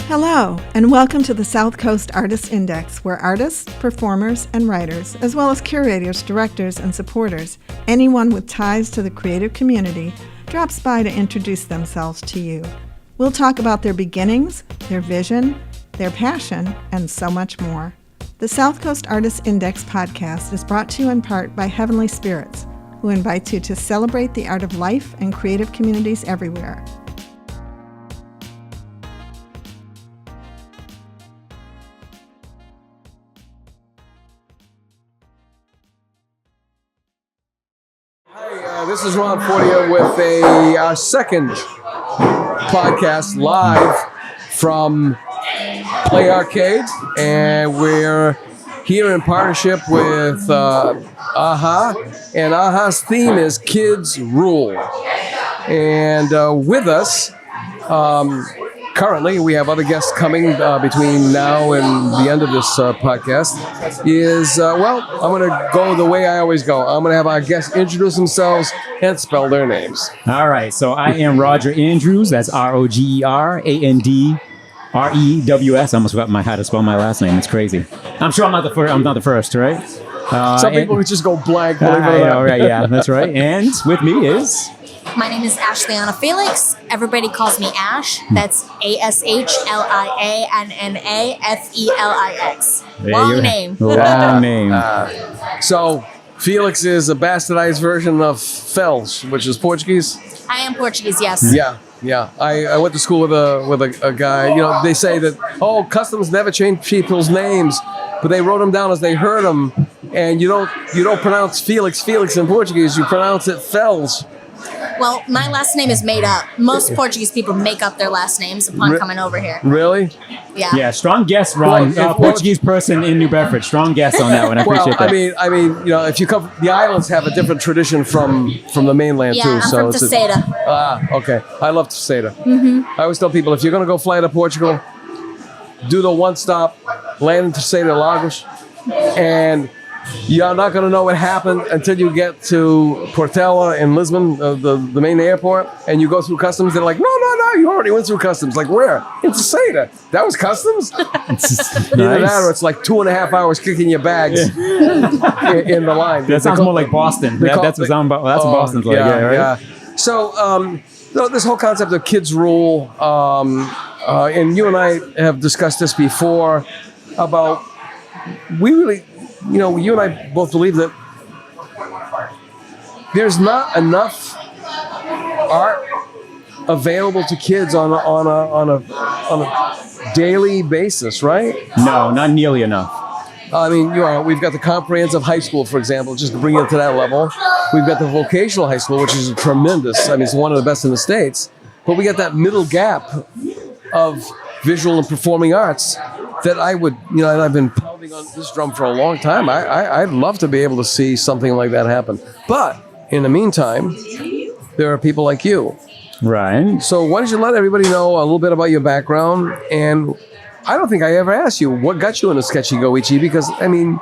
Hello, and welcome to the South Coast Artists Index, where artists, performers, and writers, as well as curators, directors, and supporters, anyone with ties to the creative community, drops by to introduce themselves to you. We'll talk about their beginnings, their vision, their passion, and so much more. The South Coast Artists Index podcast is brought to you in part by Heavenly Spirits, who invites you to celebrate the art of life and creative communities everywhere. This is Ron Fortier with our second podcast live from Play Arcade, and we're here in partnership with AHA, and AHA's theme is Kids Rule. And with us, currently, we have other guests coming between now and the end of this podcast. I'm going to go the way I always go. I'm going to have our guests introduce themselves and spell their names. All right. So I am Roger Andrews. That's ROGERANDREWS. I almost forgot how to spell my last name. It's crazy. I'm sure I'm not the first, right? Some people would just go blank. Right, yeah, that's right. And with me is... My name is Ashlianna Felix. Everybody calls me Ash. That's ASHLIANNAFELIX. Long name. Long name. So Felix is a bastardized version of Felix, which is Portuguese. I am Portuguese, yes. Yeah. I went to school with a guy. You know, they say that customs never change people's names, but they wrote them down as they heard them. And you don't pronounce Felix in Portuguese. You pronounce it Felix. Well, my last name is made up. Most Portuguese people make up their last names upon coming over here. Really? Yeah. Yeah, strong guess, Ron. Portuguese person in New Bedford. Strong guess on that one. I appreciate that. I mean, if you come, the islands have a different tradition from the mainland too. I'm from Terceira. Okay. I love Terceira. I always tell people, if you're going to go fly to Portugal, do the one stop, land in Terceira Lagos, and you're not going to know what happened until you get to Portela in Lisbon, the main airport, and you go through customs. They're like, no, you already went through customs. Like, where? In Terceira. That was customs? Either that or it's like 2.5 hours kicking your bags in the line. That sounds more like Boston. That's what Boston's like. Yeah, right? Yeah. So, this whole concept of Kids Rule, and you and I have discussed this before about you and I both believe that there's not enough art available to kids on a daily basis, right? No, not nearly enough. I mean, we've got the comprehensive high school, for example, just to bring it to that level. We've got the vocational high school, which is tremendous. I mean, it's one of the best in the States. But we got that middle gap of visual and performing arts that I would, and I've been pounding on this drum for a long time. I'd love to be able to see something like that happen. But in the meantime, there are people like you. Right. So why don't you let everybody know a little bit about your background? And I don't think I ever asked you what got you into Sketchy GO, Ichie, because, I mean,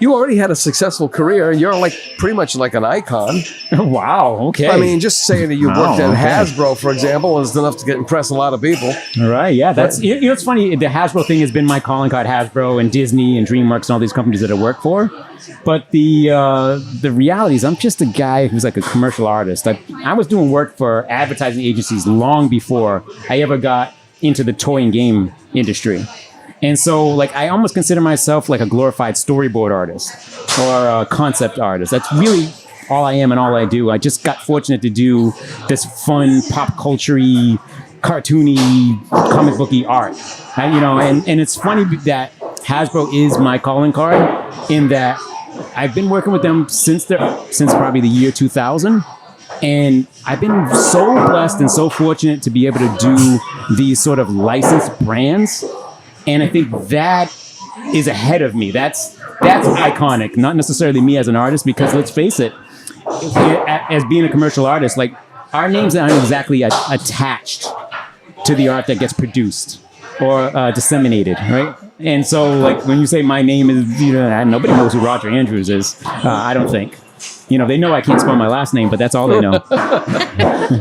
you already had a successful career. You're pretty much like an icon. Wow, okay. I mean, just saying that you worked at Hasbro, for example, is enough to impress a lot of people. All right, yeah. That's it's funny. The Hasbro thing has been my calling card. Hasbro and Disney and DreamWorks and all these companies that I work for. But the reality is, I'm just a guy who's like a commercial artist. I was doing work for advertising agencies long before I ever got into the toy and game industry. And so, I almost consider myself like a glorified storyboard artist or a concept artist. That's really all I am and all I do. I just got fortunate to do this fun, pop culture-y, cartoony, comic booky art. And it's funny that Hasbro is my calling card in that I've been working with them since probably the year 2000. And I've been so blessed and so fortunate to be able to do these sort of licensed brands. And I think that is ahead of me. That's iconic, not necessarily me as an artist, because let's face it, as being a commercial artist, our names aren't exactly attached to the art that gets produced or disseminated, right? And so, when you say my name is, nobody knows who Roger Andrews is, I don't think. They know I can't spell my last name, but that's all they know.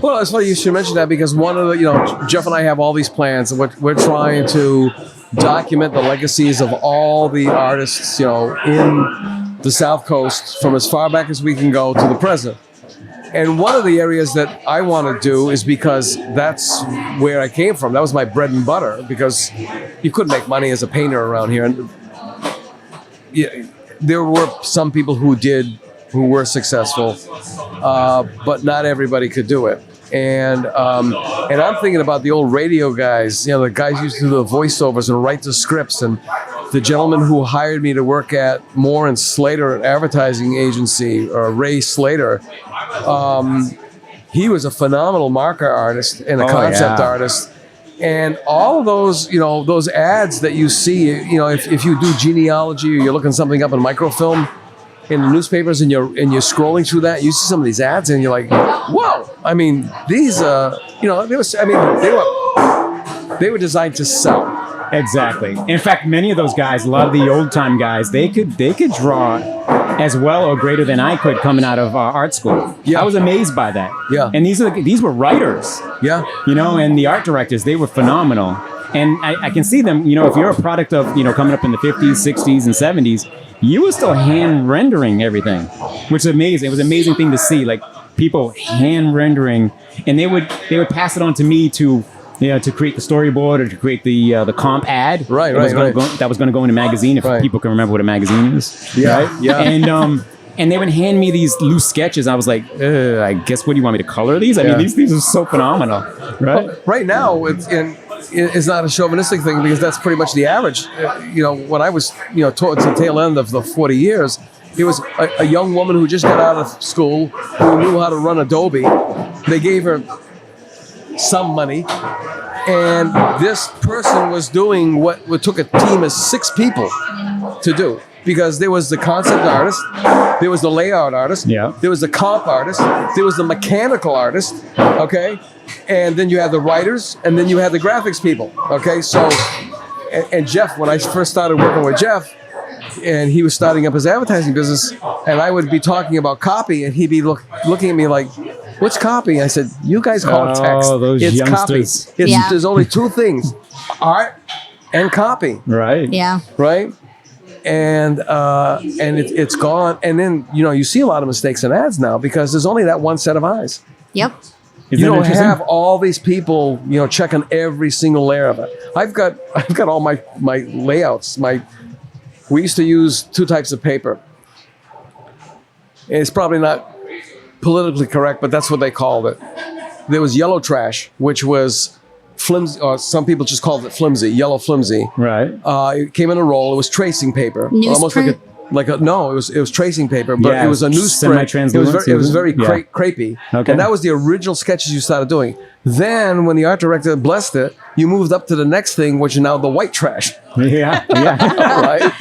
Well, it's funny you should mention that because one of the, Jeff and I have all these plans, and we're trying to document the legacies of all the artists, in the South Coast from as far back as we can go to the present. And one of the areas that I want to do is because that's where I came from. That was my bread and butter because you couldn't make money as a painter around here. And there were some people who were successful, but not everybody could do it. And I'm thinking about the old radio guys, the guys used to do the voiceovers and write the scripts, and the gentleman who hired me to work at Moore and Slater, an advertising agency, or Ray Slater, he was a phenomenal marker artist and a concept artist. And all of those, those ads that you see, if you do genealogy or you're looking something up in microfilm in the newspapers and you're scrolling through that, you see some of these ads and you're like, whoa! I mean, these, they were designed to sell. Exactly. In fact, many of those guys, a lot of the old time guys, they could draw as well or greater than I could coming out of art school. Yeah. I was amazed by that. Yeah. And these were writers. Yeah. And the art directors, they were phenomenal. And I can see them, if you're a product of, coming up in the 50s, 60s, and 70s, you were still hand rendering everything, which is amazing. It was an amazing thing to see, like people hand rendering, and they would pass it on to me to create the storyboard or to create the comp ad. Right. That was going to go in a magazine, if people can remember what a magazine is. Yeah. Right? Yeah. And they would hand me these loose sketches. I was like, I guess, what do you want me to color these? I mean, these are so phenomenal. Right. Well, right now, it's not a chauvinistic thing because that's pretty much the average. When I was, towards the tail end of the 40 years, it was a young woman who just got out of school who knew how to run Adobe. They gave her some money, and this person was doing what took a team of 6 people to do, because there was the concept artist, there was the layout artist, there was the comp artist, there was the mechanical artist, okay, and then you had the writers, and then you had the graphics people, okay. So, and Jeff, when I first started working with Jeff, and he was starting up his advertising business, and I would be talking about copy, and he'd be looking at me like, what's copy? I said, you guys call it text. It's youngsters. Copy. There's only 2 things, art and copy. Right. Yeah. Right. And it's gone. And then, you see a lot of mistakes in ads now because there's only that one set of eyes. Yep. You don't have all these people, checking every single layer of it. I've got all my layouts. We used to use 2 types of paper. It's probably not politically correct, but that's what they called it. There was yellow trash, which was flimsy, or some people just called it flimsy, yellow flimsy. Right. It came in a roll. It was tracing paper, almost it was tracing paper, but it was a newsprint. It was very crepey, and that was the original sketches you started doing. Then, when the art director blessed it, you moved up to the next thing, which is now the white trash. Yeah. Right.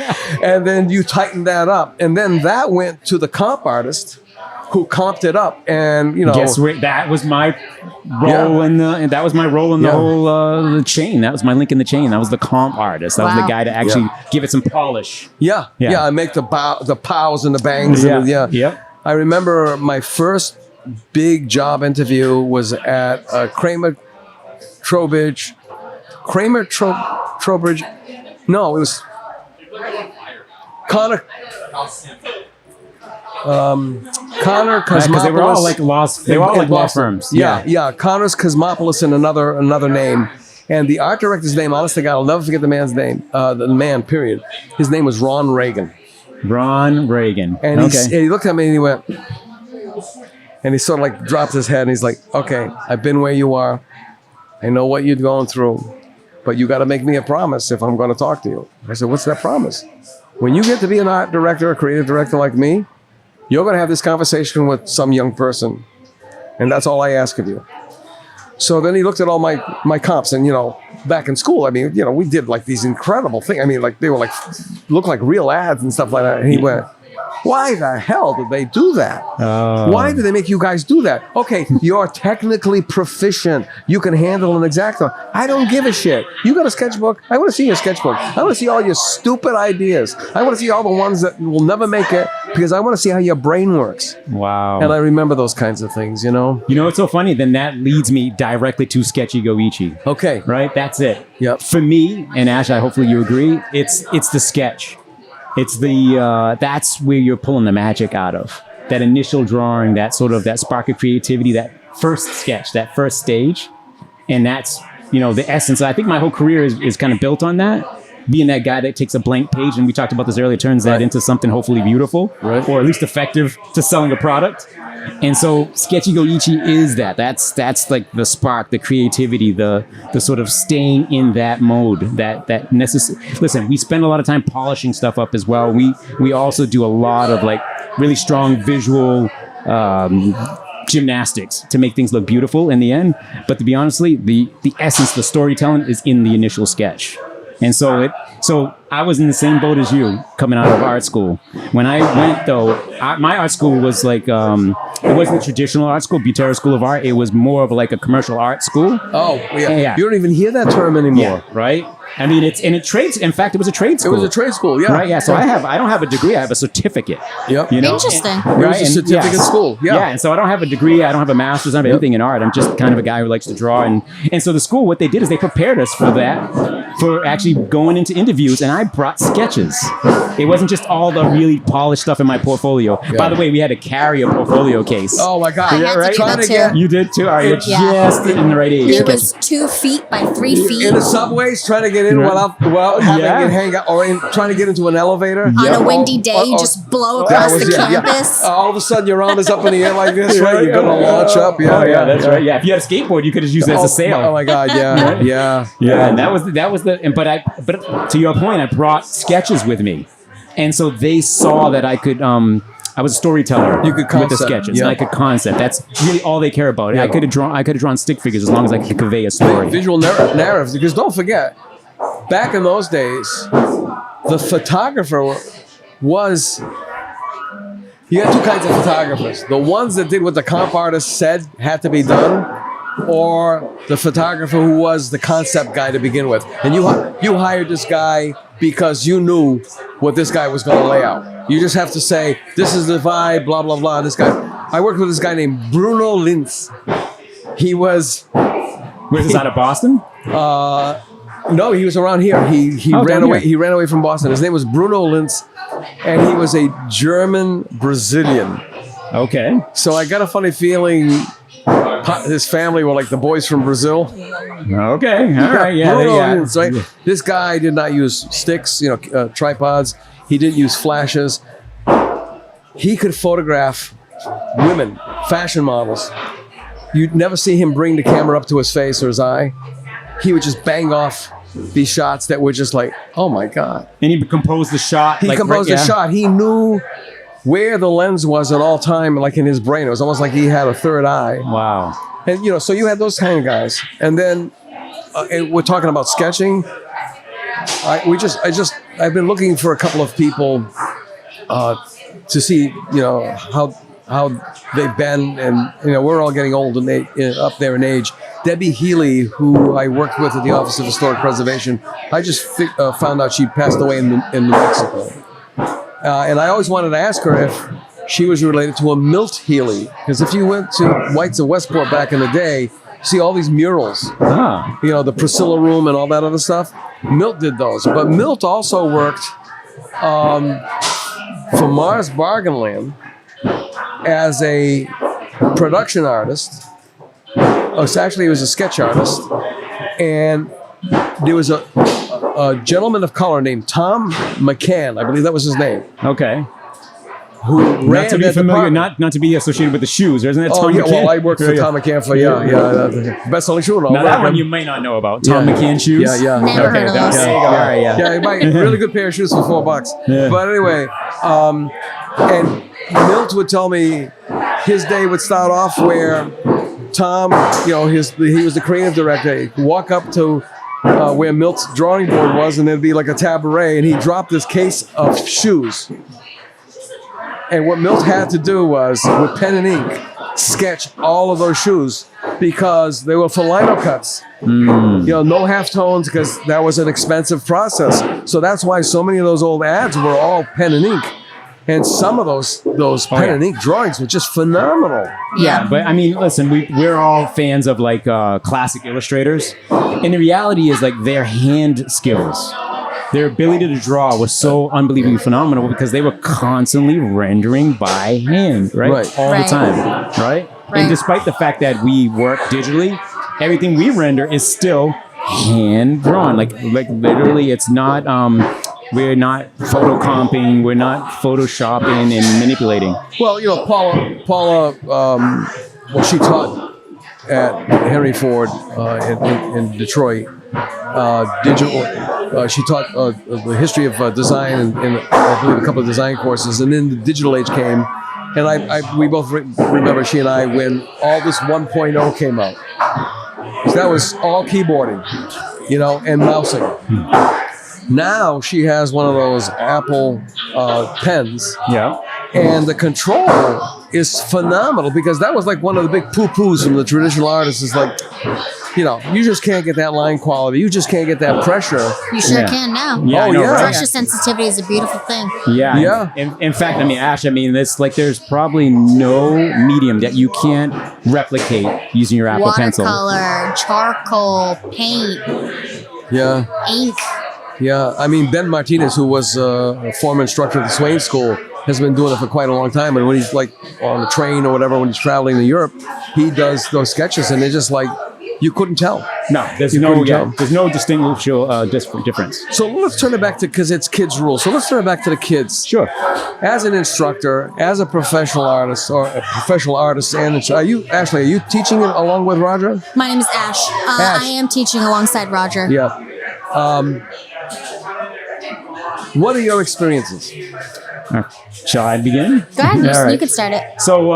And then you tightened that up, and then that went to the comp artist, who comped it up, and guess what? That was my role in the whole the chain. That was my link in the chain. That was the comp artist. That was the guy to actually give it some polish. Yeah. I make the pows and the bangs. Yeah. I remember my first big job interview was at Kramer Trowbridge. No, it was Connor Cosmopolis. Because they were all like law firms. Yeah. Connor's Cosmopolis and another name. And the art director's name, honest to God, I'll never forget the man's name. The man, period. His name was Ron Reagan. Ron Reagan. And he looked at me and he went, and he sort of like dropped his head and he's like, okay, I've been where you are. I know what you're going through, but you got to make me a promise if I'm going to talk to you. I said, what's that promise? When you get to be an art director or creative director like me, you're going to have this conversation with some young person. And that's all I ask of you. So then he looked at all my comps, and, back in school, I mean, we did like these incredible things. I mean, like they were like, looked like real ads and stuff like that. And he went, why the hell did they do that? Why did they make you guys do that? Okay, you're technically proficient. You can handle an X-Acto. I don't give a shit. You got a sketchbook? I want to see your sketchbook. I want to see all your stupid ideas. I want to see all the ones that will never make it. because I want to see how your brain works. Wow. And I remember those kinds of things, you know? You know what's so funny? Then that leads me directly to Sketchy GO ichie. Okay. Right? That's it. Yep. For me, and Ash, hopefully you agree, it's the sketch. It's the, that's where you're pulling the magic out of. That initial drawing, that sort of, that spark of creativity, that first sketch, that first stage. And that's, you know, the essence. I think my whole career is kind of built on that. Being that guy that takes a blank page, and we talked about this earlier, turns that into something hopefully beautiful, or at least effective to selling a product. And so Sketchy GO ichie is that. That's like the spark, the creativity, the sort of staying in that mode. That necessary. Listen, we spend a lot of time polishing stuff up as well. We also do a lot of like really strong visual gymnastics to make things look beautiful in the end. But to be honestly, the essence, the storytelling is in the initial sketch. And so I was in the same boat as you coming out of art school. When I went though, my art school was like, it wasn't a traditional art school, Butera School of Art. It was more of like a commercial art school. Oh, yeah. You don't even hear that term anymore. Yeah, right? I mean, it trades. In fact, it was a trade school. It was a trade school, yeah. Right, yeah. So I don't have a degree. I have a certificate. Yep. You know? Interesting. It was a certificate school, yeah. Yeah, and so I don't have a degree. I don't have a master's. I don't have anything in art. I'm just kind of a guy who likes to draw. And so the school, what they did is they prepared us for that, for actually going into interviews. And I brought sketches. It wasn't just all the really polished stuff in my portfolio. Yeah. By the way, we had to carry a portfolio case. Oh my God! I had to do that too. You did too. All right, you're just in the right age. It was 2 feet by 3 feet. In the subways, trying to get in without having it hang out, or trying to get into an elevator on a windy day. You just blow across the campus. All of a sudden, your arm is up in the air like this, right? You're gonna launch up. Yeah, that's right. Yeah, if you had a skateboard, you could have used it as a sail. Oh my God! Yeah. And that was the. But to your point, I brought sketches with me. And so they saw that I could, I was a storyteller with the sketches. And I could concept. That's really all they care about. Yeah. I could have drawn stick figures as long as I could convey a story. Visual narratives. Because don't forget, back in those days, the photographer was, you had two kinds of photographers. The ones that did what the comp artist said had to be done, or the photographer who was the concept guy to begin with. And you hired this guy because you knew what this guy was going to lay out. You just have to say, this is the vibe, blah, blah, blah. This guy. I worked with this guy named Bruno Lintz. He was... Was this out of Boston? No, he was around here. He ran away. He ran away from Boston. His name was Bruno Lintz, and he was a German Brazilian. Okay. So I got a funny feeling his family were like the boys from Brazil. Okay, all right, right? This guy did not use sticks, tripods. He didn't use flashes. He could photograph women, fashion models. You'd never see him bring the camera up to his face or his eye. He would just bang off these shots that were just like, oh my God. And he composed the shot. He composed the shot. He knew where the lens was at all time, like in his brain. It was almost like he had a third eye. Wow. And, so you had those kind of guys. And then we're talking about sketching. I've been looking for a couple of people to see, how they've been. And, we're all getting old and up there in age. Debbie Healy, who I worked with at the Office of Historic Preservation, I just found out she passed away in New Mexico. And I always wanted to ask her if she was related to a Milt Healy. Because if you went to White's of Westport back in the day, you see all these murals. The Priscilla Room and all that other stuff. Milt did those. But Milt also worked for Mars Bargain Land as a production artist. Actually, he was a sketch artist. And there was a gentleman of color named Tom McCann, I believe that was his name. Okay. Who ran not to be that familiar, department. not to be associated with the shoes, isn't it? Tom McCann? Well, I worked for Tom McCann for best-selling shoe. Now that one you may not know about. Tom McCann shoes. Yeah. Never heard of those. There you go. All right, Yeah, you might really good pair of shoes for $4. Yeah. But anyway, and Milt would tell me his day would start off where Tom, he was the creative director. He'd walk up to where Milt's drawing board was, and there'd be like a cabaret, and he dropped this case of shoes. And what Milt had to do was, with pen and ink, sketch all of those shoes because they were for lino cuts. No halftones, because that was an expensive process. So that's why so many of those old ads were all pen and ink. And some of those pen and ink drawings were just phenomenal. Yeah, but I mean, listen, we're all fans of like classic illustrators, and the reality is like their hand skills, their ability to draw was so unbelievably phenomenal because they were constantly rendering by hand, right? All the time, right? And despite the fact that we work digitally, everything we render is still hand drawn. Like literally, it's not. We're not photocomping. We're not photoshopping and manipulating. Well, you know, Paula, well, she taught at Henry Ford in Detroit. Digital. She taught the history of design and I believe a couple of design courses, and then the digital age came, and we both remember, she and I, when all this 1.0 came out. So that was all keyboarding, you know, and mousing. Now she has one of those Apple pens. Yeah. And the control is phenomenal because that was like one of the big poo-poos from the traditional artists is like, you know, you just can't get that line quality. You just can't get that pressure. You sure can now. Yeah, oh, yeah. Pressure sensitivity is a beautiful thing. Yeah. Yeah. In fact, I mean, Ash, this like there's probably no medium that you can't replicate using your Apple Pencil. Watercolor, charcoal, paint, ink. Yeah, I mean, Ben Martinez, who was a former instructor at the Swain School, has been doing it for quite a long time. And when he's like on the train or whatever, when he's traveling to Europe, he does those sketches, and they're just like, you couldn't tell. No, there's no distinguishable difference. So let's turn it back to, because it's kids' rules. So let's turn it back to the kids. Sure. As an instructor, as a professional artist, and are you teaching it along with Roger? My name is Ash. I am teaching alongside Roger. Yeah. What are your experiences? Shall I begin? Go ahead, Right. You can start it. So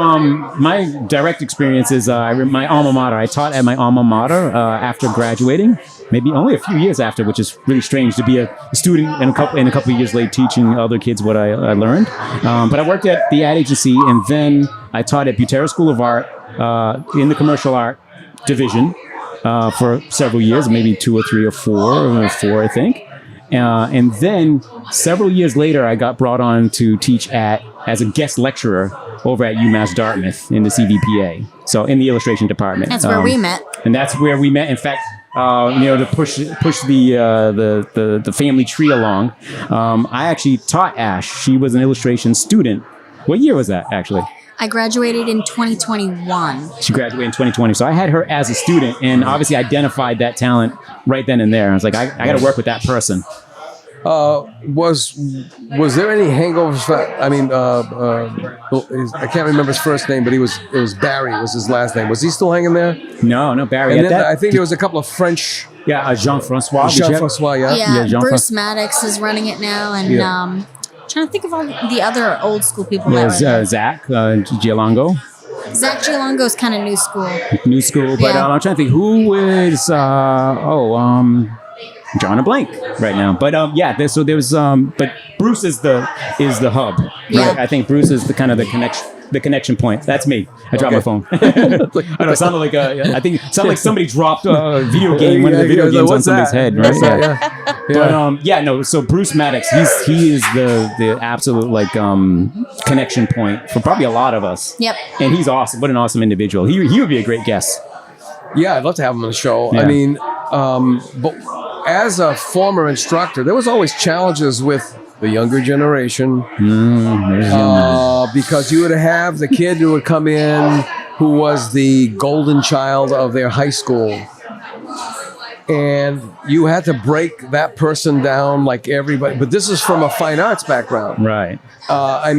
my direct experience is my alma mater. I taught at my alma mater after graduating, maybe only a few years after, which is really strange to be a student and a couple of years late teaching other kids what I learned. But I worked at the ad agency, and then I taught at Butera School of Art in the commercial art division for several years, maybe 2 or 3 or 4, I think. And then several years later, I got brought on to teach as a guest lecturer over at UMass Dartmouth in the CVPA. So in the illustration department. That's where we met. And that's where we met. In fact, to push the family tree along, I actually taught Ash. She was an illustration student. What year was that, actually? I graduated in 2021. She graduated in 2020. So I had her as a student and obviously identified that talent right then and there. I was like, I got to work with that person. Was there any hangovers? I can't remember his first name, but it was Barry was his last name. Was he still hanging there? No, Barry. And then I think there was a couple of French. Yeah, Jean-François. Jean-François, Yeah, Bruce Maddox is running it now, and trying to think of all the other old school people. Zach Gialongo. Zach Gialongo is kind of new school. But I'm trying to think who is. Drawing a blank right now, but but Bruce is the hub. Right? Yeah. I think Bruce is the connection point. That's me. I dropped my phone. I don't know, it sounded like it sounded like somebody dropped a video game, one of the video games on somebody's head, right? So Bruce Maddox, he is the absolute connection point for probably a lot of us. Yep. And he's awesome. What an awesome individual. He would be a great guest. Yeah, I'd love to have him on the show. Yeah. I mean, but as a former instructor, there was always challenges with the younger generation because you would have the kid who would come in who was the golden child of their high school, and you had to break that person down like everybody. But this is from a fine arts background, right? And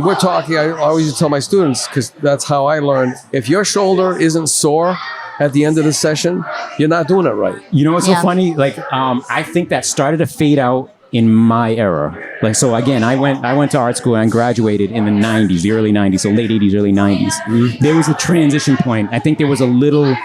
we're talking. I always used to tell my students, because that's how I learned. If your shoulder isn't sore at the end of the session, you're not doing it right. You know what's so funny? I think that started to fade out in my era. So again, I went to art school and graduated in the 90s, the early 90s, so late 80s, early 90s. Mm-hmm. There was a transition point. I think there was a little much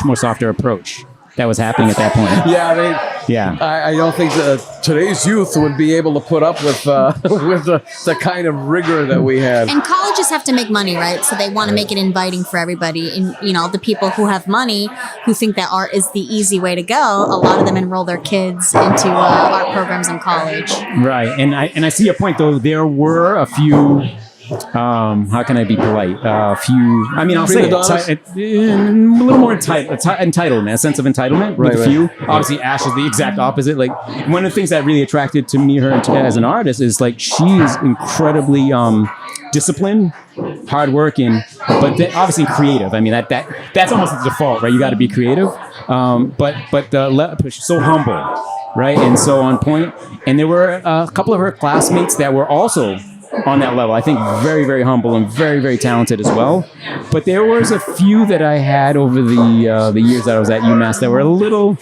more softer approach that was happening at that point. Yeah, I mean, Yeah. I don't think that today's youth would be able to put up with with the kind of rigor that we had. And colleges have to make money, right? So they want to make it inviting for everybody. And, you know, the people who have money, who think that art is the easy way to go, a lot of them enroll their kids into art programs in college. Right. And I see your point, though. There were a few... how can I be polite? A few. I mean, I'll say it, a little more entitlement, a sense of entitlement with a few. Obviously, Ash is the exact opposite. Like, one of the things that really attracted to me her as an artist is like she is incredibly disciplined, hardworking, but then obviously creative. I mean, that's almost the default, right? You got to be creative, but she's so humble, right, and so on point. And there were a couple of her classmates that were also on that level. I think very, very humble and very, very talented as well. But there was a few that I had over the years that I was at UMass that were a little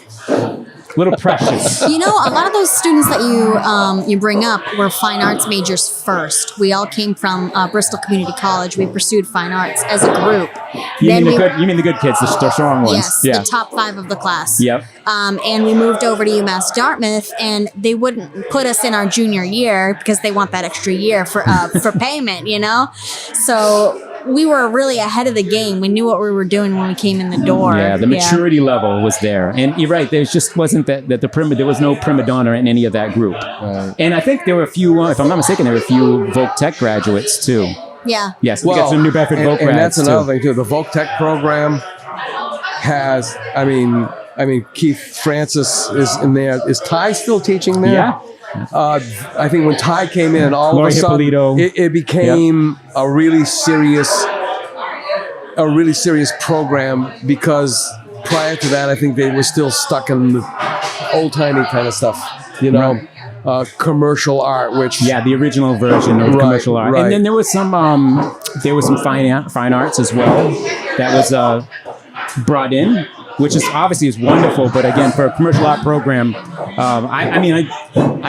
precious. You know, a lot of those students that you bring up were fine arts majors first. We all came from Bristol Community College. We pursued fine arts as a group. You mean the good kids, the strong ones? Yes, yeah. The top 5 of the class. Yep. And we moved over to UMass Dartmouth, and they wouldn't put us in our junior year because they want that extra year for payment, you know? So we were really ahead of the game. We knew what we were doing when we came in the door. Yeah, the maturity level was there. And you're right, there just wasn't there was no prima donna in any of that group. And I think there were a few, if I'm not mistaken, there were a few Voc Tech graduates too. Yeah. Yes, we got some New Bedford Voc grads. And that's another thing too. The Voc Tech program has, I mean, Keith Francis is in there. Is Ty still teaching there? Yeah. I think when Ty came in, all Lori of a sudden Hippolito. it became a really serious program, because prior to that, I think they were still stuck in the old-timey kind of stuff, you know, commercial art, which the original version of commercial art. Right. And then there was some fine arts as well that was brought in, which is obviously is wonderful. But again, for a commercial art program, I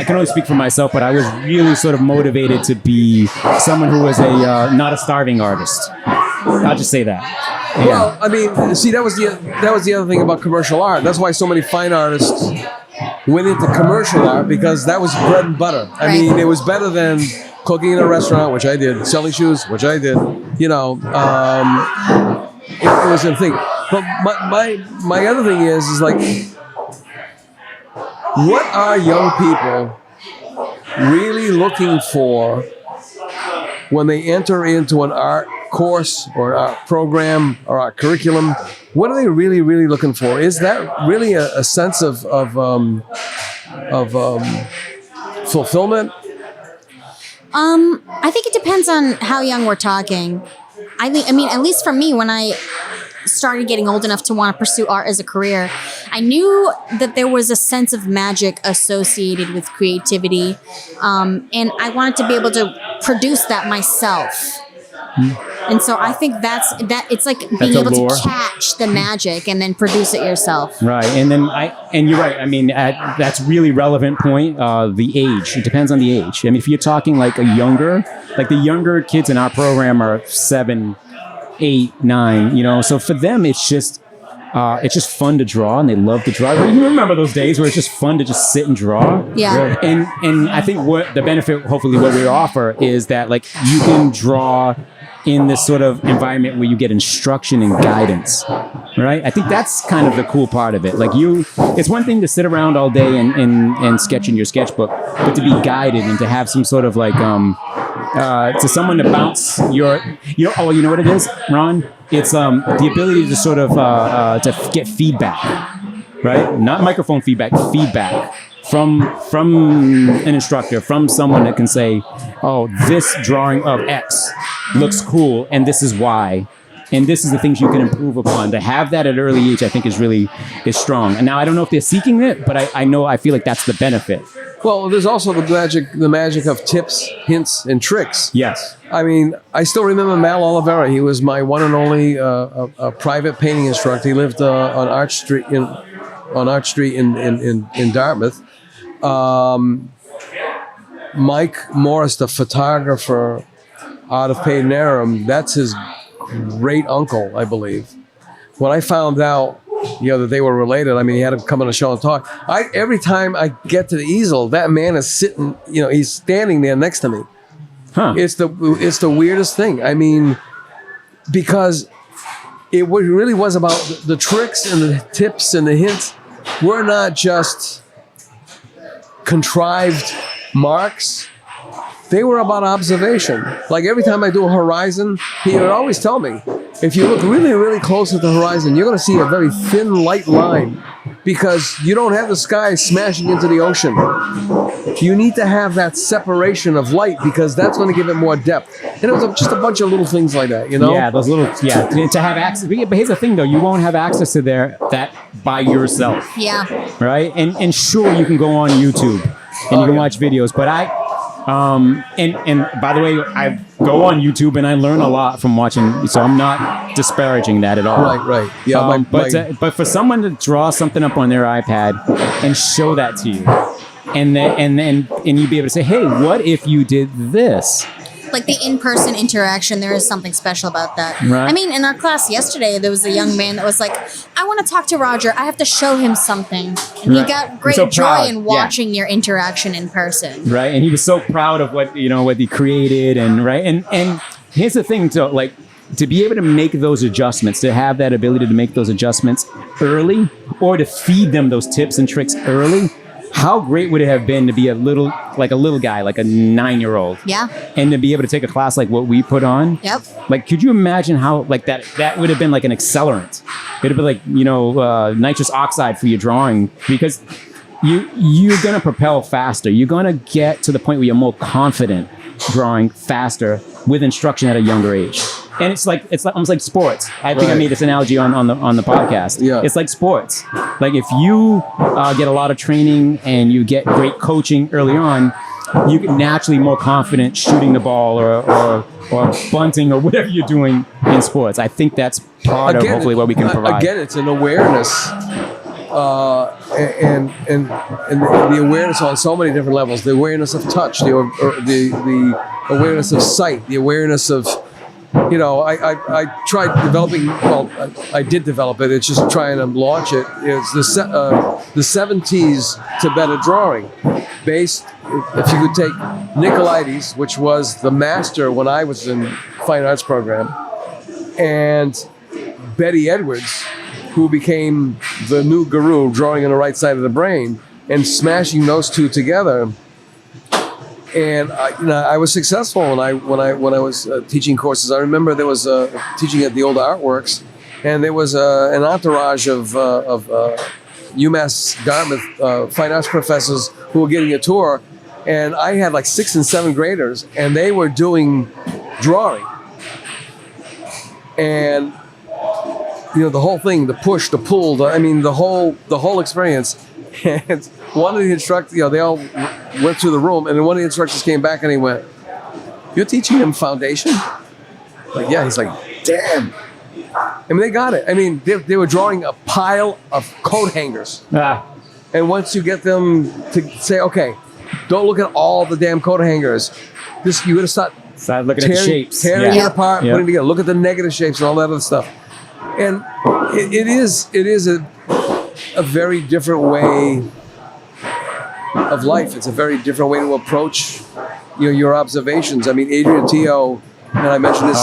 can only speak for myself, but I was really sort of motivated to be someone who was not a starving artist. I'll just say that. Yeah. Well, I mean, see, that was the other thing about commercial art. That's why so many fine artists went into commercial art, because that was bread and butter. I mean, it was better than cooking in a restaurant, which I did, selling shoes, which I did. You know, it was a thing. But my other thing is like, what are young people really looking for when they enter into an art course or art program or art curriculum? What are they really, really looking for? Is that really a sense of fulfillment? I think it depends on how young we're talking. I mean, at least for me, when I started getting old enough to want to pursue art as a career, I knew that there was a sense of magic associated with creativity, and I wanted to be able to produce that myself. And so I think it's like being able to catch the magic and then produce it yourself. Right. And you're right. I mean, that's really relevant point. The age, it depends on the age. I mean, if you're talking like the younger kids in our program are 7, 8, 9, you know, so for them, it's just fun to draw, and they love to draw. You remember those days where it's just fun to just sit and draw? Yeah. And I think what the benefit, hopefully what we offer, is that like you can draw in this sort of environment where you get instruction and guidance, right? I think that's kind of the cool part of it. Like it's one thing to sit around all day and sketch in your sketchbook, but to be guided and to have some sort of like, to someone to bounce you know what it is, Ron? It's the ability to sort of to get feedback, right? Not microphone feedback from an instructor, from someone that can say, oh, this drawing of X looks cool, and this is why, and this is the things you can improve upon. To have that at an early age, I think is strong. And now I don't know if they're seeking it, but I feel like that's the benefit. Well, there's also the magic of tips, hints, and tricks. Yes. I mean, I still remember Mal Oliveira. He was my one and only private painting instructor. He lived on Arch Street in Dartmouth. Mike Morris, the photographer out of Payden Aram, that's his great uncle, I believe. When I found out that they were related. I mean, he had to come on the show and talk. Every time I get to the easel, that man is sitting, he's standing there next to me. Huh. It's the weirdest thing. I mean, because it really was about the tricks and the tips and the hints were not just contrived marks. They were about observation. Like every time I do a horizon, he would always tell me, if you look really, really close at the horizon, you're going to see a very thin, light line because you don't have the sky smashing into the ocean. You need to have that separation of light because that's going to give it more depth. And it was just a bunch of little things like that, Yeah, those little, to have access. But here's the thing, though. You won't have access to that by yourself. Yeah. Right? And sure, you can go on YouTube and you can watch videos, but and by the way, I go on YouTube and I learn a lot from watching, so I'm not disparaging that at all. Right. Yeah, but for someone to draw something up on their iPad and show that to you, and you'd be able to say, hey, what if you did this? Like the in-person interaction, there is something special about that. Right. I mean, in our class yesterday, there was a young man that was like, I want to talk to Roger. I have to show him something. And he got great joy in watching your interaction in person. Right. And he was so proud of what he created. And here's the thing, to be able to make those adjustments, to have that ability to make those adjustments early or to feed them those tips and tricks early. How great would it have been to be a little guy, like a 9-year-old? Yeah. And to be able to take a class like what we put on? Yep. Like, could you imagine how, that would have been like an accelerant? It would have been like, nitrous oxide for your drawing because you're going to propel faster. You're going to get to the point where you're more confident drawing faster with instruction at a younger age. And it's almost like sports. I think I made this analogy on the podcast. Yeah. It's like sports. Like if you get a lot of training and you get great coaching early on, you get naturally more confident shooting the ball or bunting or whatever you're doing in sports. I think that's part of hopefully what we can provide. Again, it's an awareness. And the awareness on so many different levels. The awareness of touch, the awareness of sight, the awareness of, I tried developing. Well, I did develop it. It's just trying to launch it. It's the 70s Tibetan drawing, based. If you could take Nicolaides, which was the master when I was in fine arts program, and Betty Edwards, who became the new guru, drawing on the right side of the brain, and smashing those two together. And I was successful when I was teaching courses. I remember there was teaching at the old artworks, and there was an entourage of UMass Dartmouth fine arts professors who were getting a tour, and I had like 6th and 7th graders, and they were doing drawing, and the whole thing, the push, the pull, the whole experience. And one of the instructors, they all went through the room, and then one of the instructors came back and he went, "You're teaching them foundation?" Like, yeah. He's like, "Damn." I mean, they got it. I mean, they were drawing a pile of coat hangers. And once you get them to say, okay, don't look at all the damn coat hangers. You got to start looking at the shapes. Tearing it apart, putting it together. Look at the negative shapes and all that other stuff. And it is a very different way of life. It's a very different way to approach your observations. I mean, Adrian Teo, and I mentioned this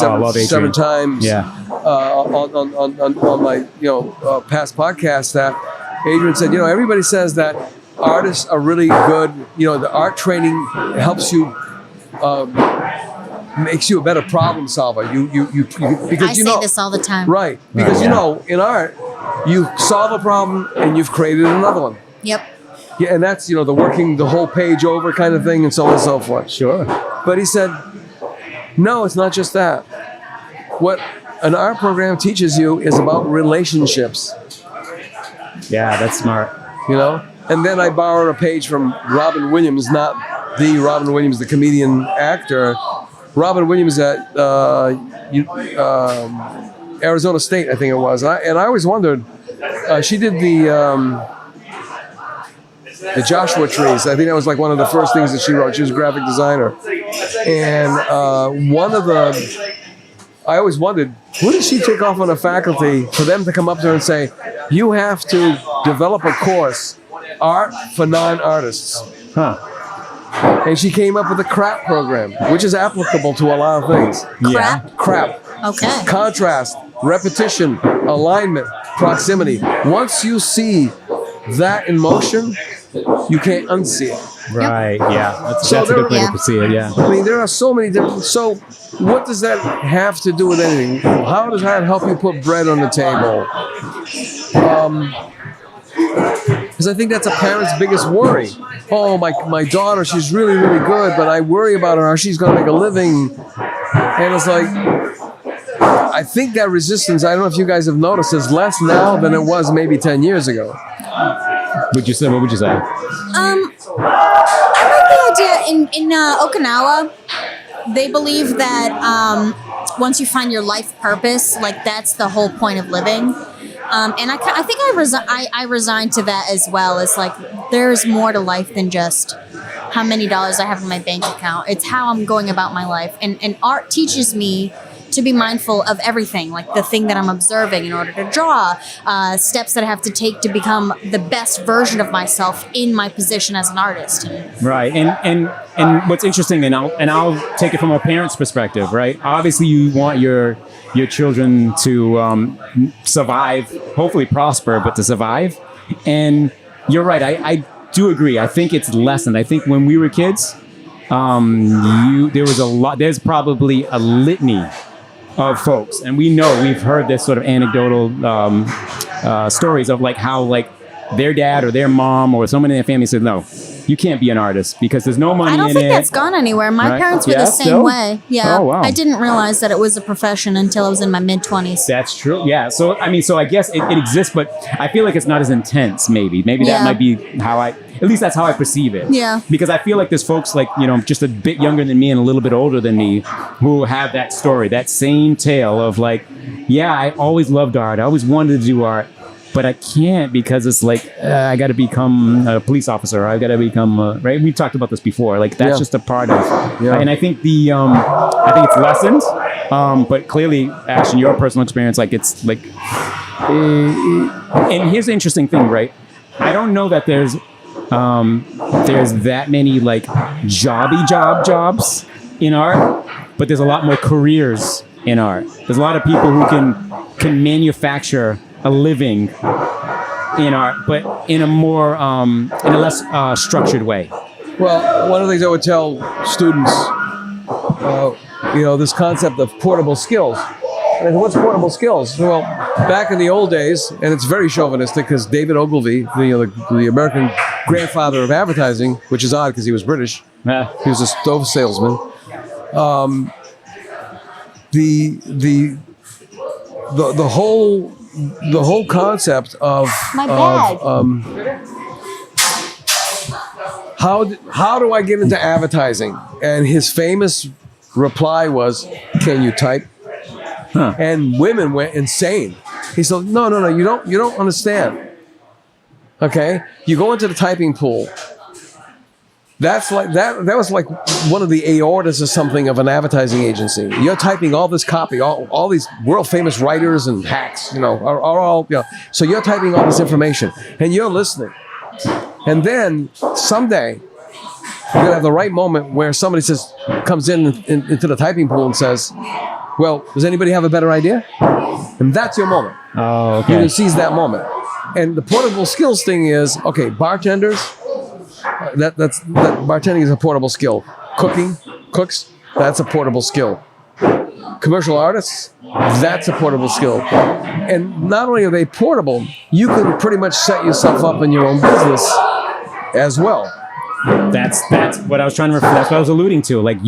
seven times on my past podcasts, that Adrian said, everybody says that artists are really good. The art training helps you, makes you a better problem solver. Because I say this all the time. Right. Because in art, you solve a problem and you've created another one. Yep. Yeah, and that's the working the whole page over kind of thing, and so on and so forth. Sure. But he said, no, it's not just that. What an art program teaches you is about relationships. Yeah, that's smart. And then I borrowed a page from Robin Williams, not the Robin Williams, the comedian actor. Robin Williams at Arizona State, I think it was. And I always wondered, she did the Joshua trees. I think that was like one of the first things that she wrote. She was a graphic designer. And one of the I always wondered, who did she take off on the faculty for them to come up to her and say, you have to develop a course, art for non-artists. Huh. And she came up with a CRAP program, which is applicable to a lot of things. Yeah. CRAP. Okay. Contrast, repetition, alignment, proximity. Once you see that in motion, you can't unsee it. Right. Yeah. That's So a good way yeah. to see it. Yeah. I mean, there are so many different. So, what does that have to do with anything? How does that help you put bread on the table? Because I think that's a parent's biggest worry. Oh, my daughter, she's really, really good, but I worry about her, how she's going to make a living. And it's like, I think that resistance, I don't know if you guys have noticed, is less now than it was maybe 10 years ago. What would you say? I like the idea in Okinawa. They believe that once you find your life purpose, like that's the whole point of living. And I think I resigned to that as well. It's like there's more to life than just how many dollars I have in my bank account. It's how I'm going about my life. And art teaches me to be mindful of everything, like the thing that I'm observing in order to draw, steps that I have to take to become the best version of myself in my position as an artist. Right. And what's interesting, and I'll take it from a parent's perspective, right? Obviously, you want your children to survive, hopefully prosper, but to survive. And you're right. I do agree. I think it's lessened. I think when we were kids, there's probably a litany of folks, and we've heard this sort of anecdotal stories of like how like their dad or their mom or someone in their family said, no, you can't be an artist because there's no money in it. I don't think that's gone anywhere. My parents were the same way. Yeah. Oh, wow. I didn't realize that it was a profession until I was in my mid-20s. That's true. Yeah. So I guess it exists, but I feel like it's not as intense. Maybe that might be how at least that's how I perceive it. Yeah. Because I feel like there's folks like, just a bit younger than me and a little bit older than me who have that story, that same tale of like, yeah, I always loved art. I always wanted to do art, but I can't because it's like, I got to become a police officer. I got to become, right? We've talked about this before. Like that's just a part of, and I think I think it's lessened. But clearly, Ash, in your personal experience, like it's like, and here's the interesting thing, right? I don't know that there's that many like jobs in art, but there's a lot more careers in art. There's a lot of people who can manufacture a living in art, but in a more in a less structured way. Well, one of the things I would tell students, this concept of portable skills. And what's portable skills? Well, back in the old days, and it's very chauvinistic because David Ogilvy, the American grandfather of advertising, which is odd because he was British. Yeah. He was a stove salesman. The whole concept of how do I get into advertising? And his famous reply was, "Can you type?" Huh. And women went insane. He said, "No, you don't understand. Okay, you go into the typing pool. That's like that was like one of the aortas or something of an advertising agency. You're typing all this copy, all these world famous writers and hacks, are all, so you're typing all this information and you're listening. And then someday you're gonna have the right moment where somebody comes into the typing pool and says, well, does anybody have a better idea? And that's your moment. Oh, okay. You can seize that moment. And the portable skills thing is, okay, bartenders, that's bartending is a portable skill. Cooks, that's a portable skill. Commercial artists, that's a portable skill. And not only are they portable, you can pretty much set yourself up in your own business as well. That's what I was trying to refer. That's what I was alluding to. Like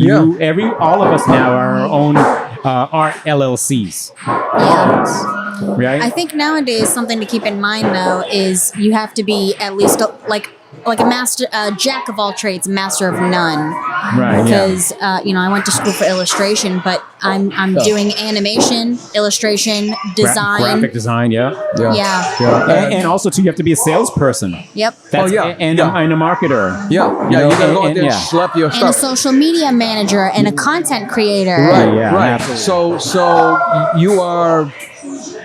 all of us now are our own art LLCs. Yeah. Right. I think nowadays something to keep in mind though is you have to be at least like a master, jack of all trades, master of none. Right. Because I went to school for illustration, but I'm doing animation, illustration, design, graphic design. Yeah. And also too, you have to be a salesperson. Yep. And a marketer. Yeah. You gotta go out there and schlep your stuff. And a social media manager and a content creator. Right. So you are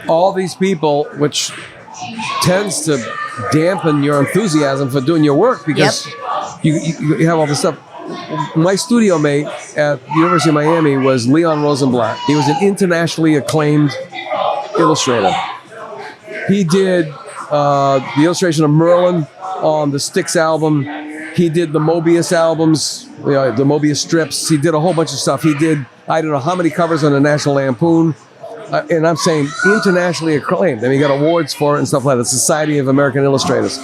all these people, which tends to dampen your enthusiasm for doing your work because you have all this stuff. My studio mate at the University of Miami was Leon Rosenblatt. He was an internationally acclaimed illustrator. He did the illustration of Merlin on the Styx album. He did the Mobius albums, the Mobius strips. He did a whole bunch of stuff. He did, I don't know how many covers on the National Lampoon. And I'm saying internationally acclaimed. I mean, he got awards for it and stuff like that. Society of American Illustrators.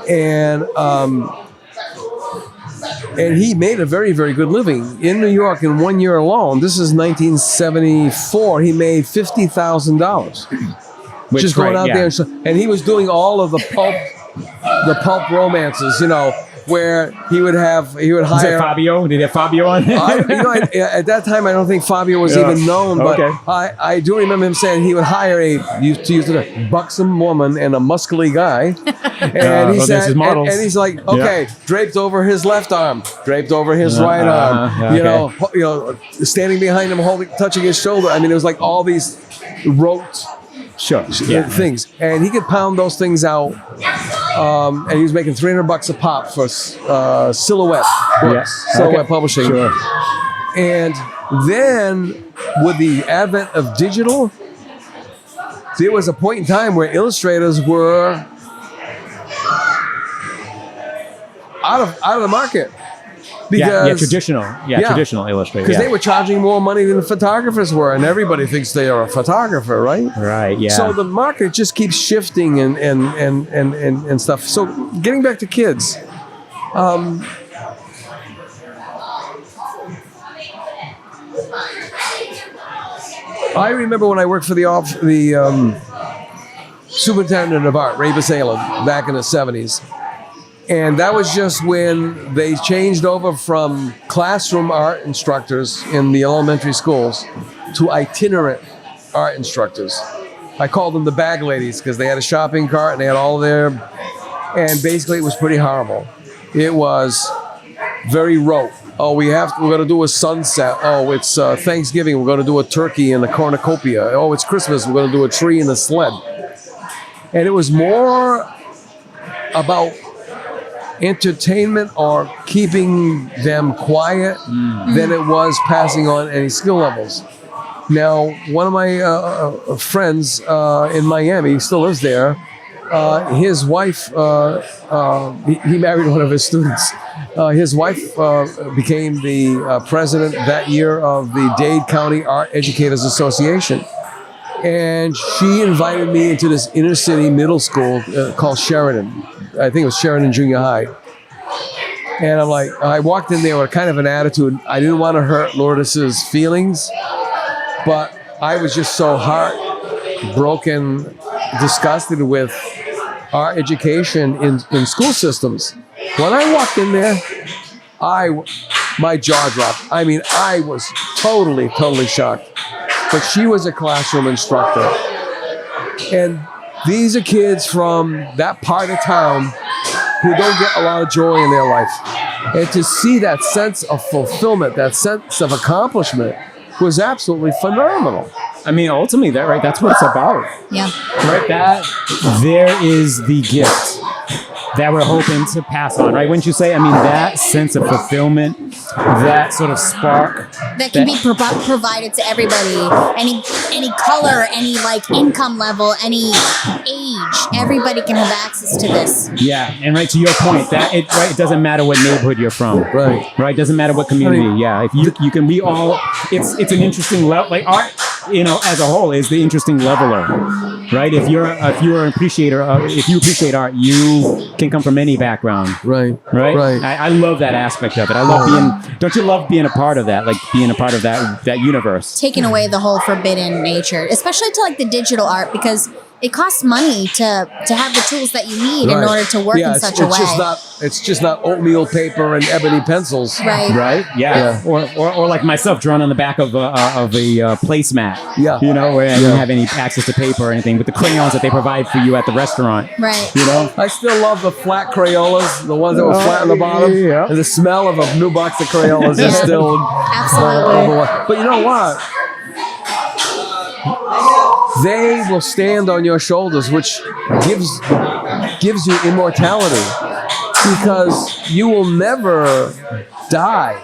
And he made a very, very good living in New York in 1 year alone. This is 1974. He made $50,000. Just going out there. And he was doing all of the pulp romances, where he would hire. Was it Fabio? Did he have Fabio on? At that time, I don't think Fabio was even known, but I do remember him saying he would hire a buxom woman and a muscly guy, and he said, and he's like, draped over his left arm, draped over his right arm, standing behind him, touching his shoulder. I mean, it was like all these rote. Things, and he could pound those things out, and he was making $300 a pop for Silhouette books, Silhouette Publishing. Sure. And then, with the advent of digital, there was a point in time where illustrators were out of the market. Because, traditional illustrators. Because they were charging more money than the photographers were, and everybody thinks they are a photographer, right? Right. Yeah. So the market just keeps shifting and stuff. So getting back to kids, I remember when I worked for the superintendent of art, Ray Basalem, back in the 70s. And that was just when they changed over from classroom art instructors in the elementary schools to itinerant art instructors. I called them the bag ladies because they had a shopping cart and they had all their... And basically it was pretty horrible. It was very rote. Oh, we're going to do a sunset. Oh, it's Thanksgiving. We're going to do a turkey in the cornucopia. Oh, it's Christmas. We're going to do a tree in the sled. And it was more about entertainment or keeping them quiet than it was passing on any skill levels. Now, one of my friends in Miami, he still lives there, his wife, he married one of his students. His wife became the president that year of the Dade County Art Educators Association. And she invited me into this inner city middle school called Sheridan. I think it was Sheridan Junior High. And I'm like, I walked in there with kind of an attitude. I didn't want to hurt Lourdes's feelings, but I was just so heartbroken, disgusted with our education in school systems. When I walked in there, my jaw dropped. I mean, I was totally shocked. But she was a classroom instructor. And these are kids from that part of town who don't get a lot of joy in their life. And to see that sense of fulfillment, that sense of accomplishment was absolutely phenomenal. I mean, ultimately, that's what it's about. Yeah. Right? There is the gift that we're hoping to pass on, right? Wouldn't you say? I mean, that sense of fulfillment, that sort of spark. That can be provided to everybody. Any color, any income level, any age. Everybody can have access to this. Yeah, and right to your point, it doesn't matter what neighborhood you're from. Right. It doesn't matter what community. If you can, we all. It's an interesting level. Like art, as a whole, is the interesting leveler. Right. If you're an appreciator, if you appreciate art, you can come from any background. Right. I love that aspect of it. I love being. Don't you love being a part of that? Like being a part of that universe. Taking away the whole forbidden nature, especially to the digital art, because it costs money to have the tools that you need in order to work in such a way. It's just not oatmeal paper and ebony pencils. Right. Yeah. Or like myself, drawn on the back of a placemat. Yeah. You know, where I don't have any access to paper or anything, with the crayons that they provide for you at the restaurant. Right. You know, I still love the flat Crayolas, the ones that were flat on the bottom. Yeah. And the smell of a new box of Crayolas is still absolutely. But you know what? They will stand on your shoulders, which gives you immortality, because you will never die.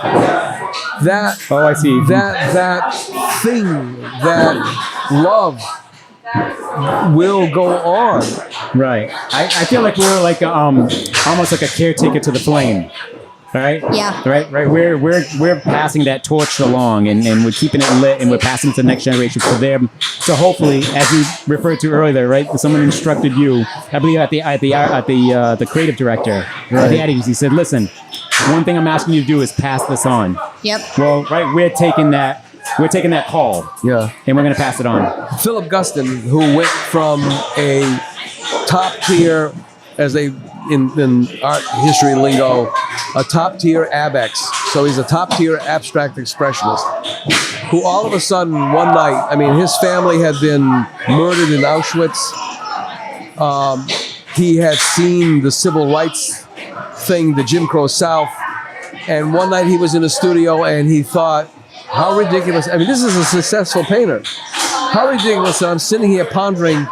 I see. That thing, that love will go on. Right. I feel like we're like almost like a caretaker to the flame. Right? Yeah. Right. We're passing that torch along, and we're keeping it lit, and we're passing it to the next generation for them. So hopefully, as you referred to earlier, right? Someone instructed you, I believe at the creative director at the ad agency, said, "Listen, one thing I'm asking you to do is pass this on." Yep. Well, right, we're taking that call. Yeah. And we're gonna pass it on. Philip Guston, who went from a top tier, in art history lingo, a top tier ABEX. So he's a top tier abstract expressionist, who all of a sudden one night, I mean, his family had been murdered in Auschwitz. He had seen the civil rights thing, the Jim Crow South. And one night he was in a studio and he thought, how ridiculous. I mean, this is a successful painter. How ridiculous. I'm sitting here pondering,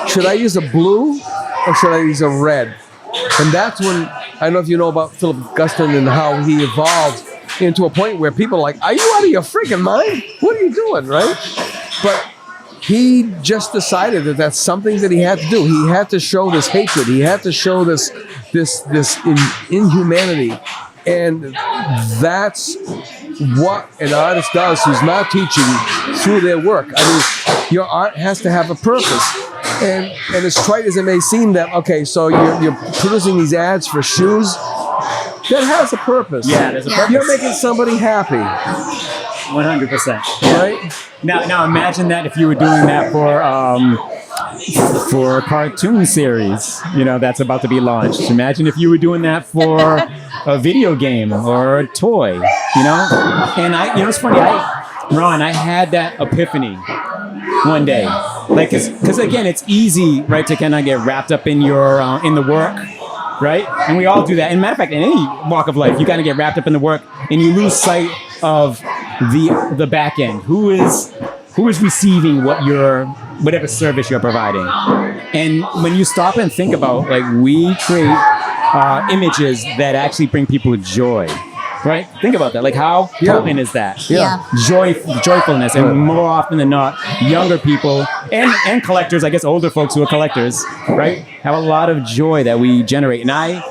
should I use a blue or should I use a red? And that's when, I don't know if you know about Philip Guston and how he evolved into a point where people are like, are you out of your freaking mind? What are you doing, right? But he just decided that that's something that he had to do. He had to show this hatred. He had to show this inhumanity. And that's what an artist does who's now teaching through their work. I mean, your art has to have a purpose. And as trite as it may seem that, okay, so you're producing these ads for shoes, that has a purpose. Yeah, there's a purpose. You're making somebody happy. 100%. Right? Now imagine that if you were doing that for a cartoon series, that's about to be launched. Imagine if you were doing that for a video game or a toy, And it's funny, Ron, I had that epiphany one day. Like, because again, it's easy, right, to kind of get wrapped up in your in the work, right? And we all do that. And matter of fact, in any walk of life, you kind of get wrapped up in the work, and you lose sight of the back end. Who is receiving whatever service you're providing? And when you stop and think about, like, we create images that actually bring people joy. Right? Think about that. Like, how potent is that? Yeah. Joyfulness. And more often than not, younger people and collectors, I guess older folks who are collectors, right, have a lot of joy that we generate. And I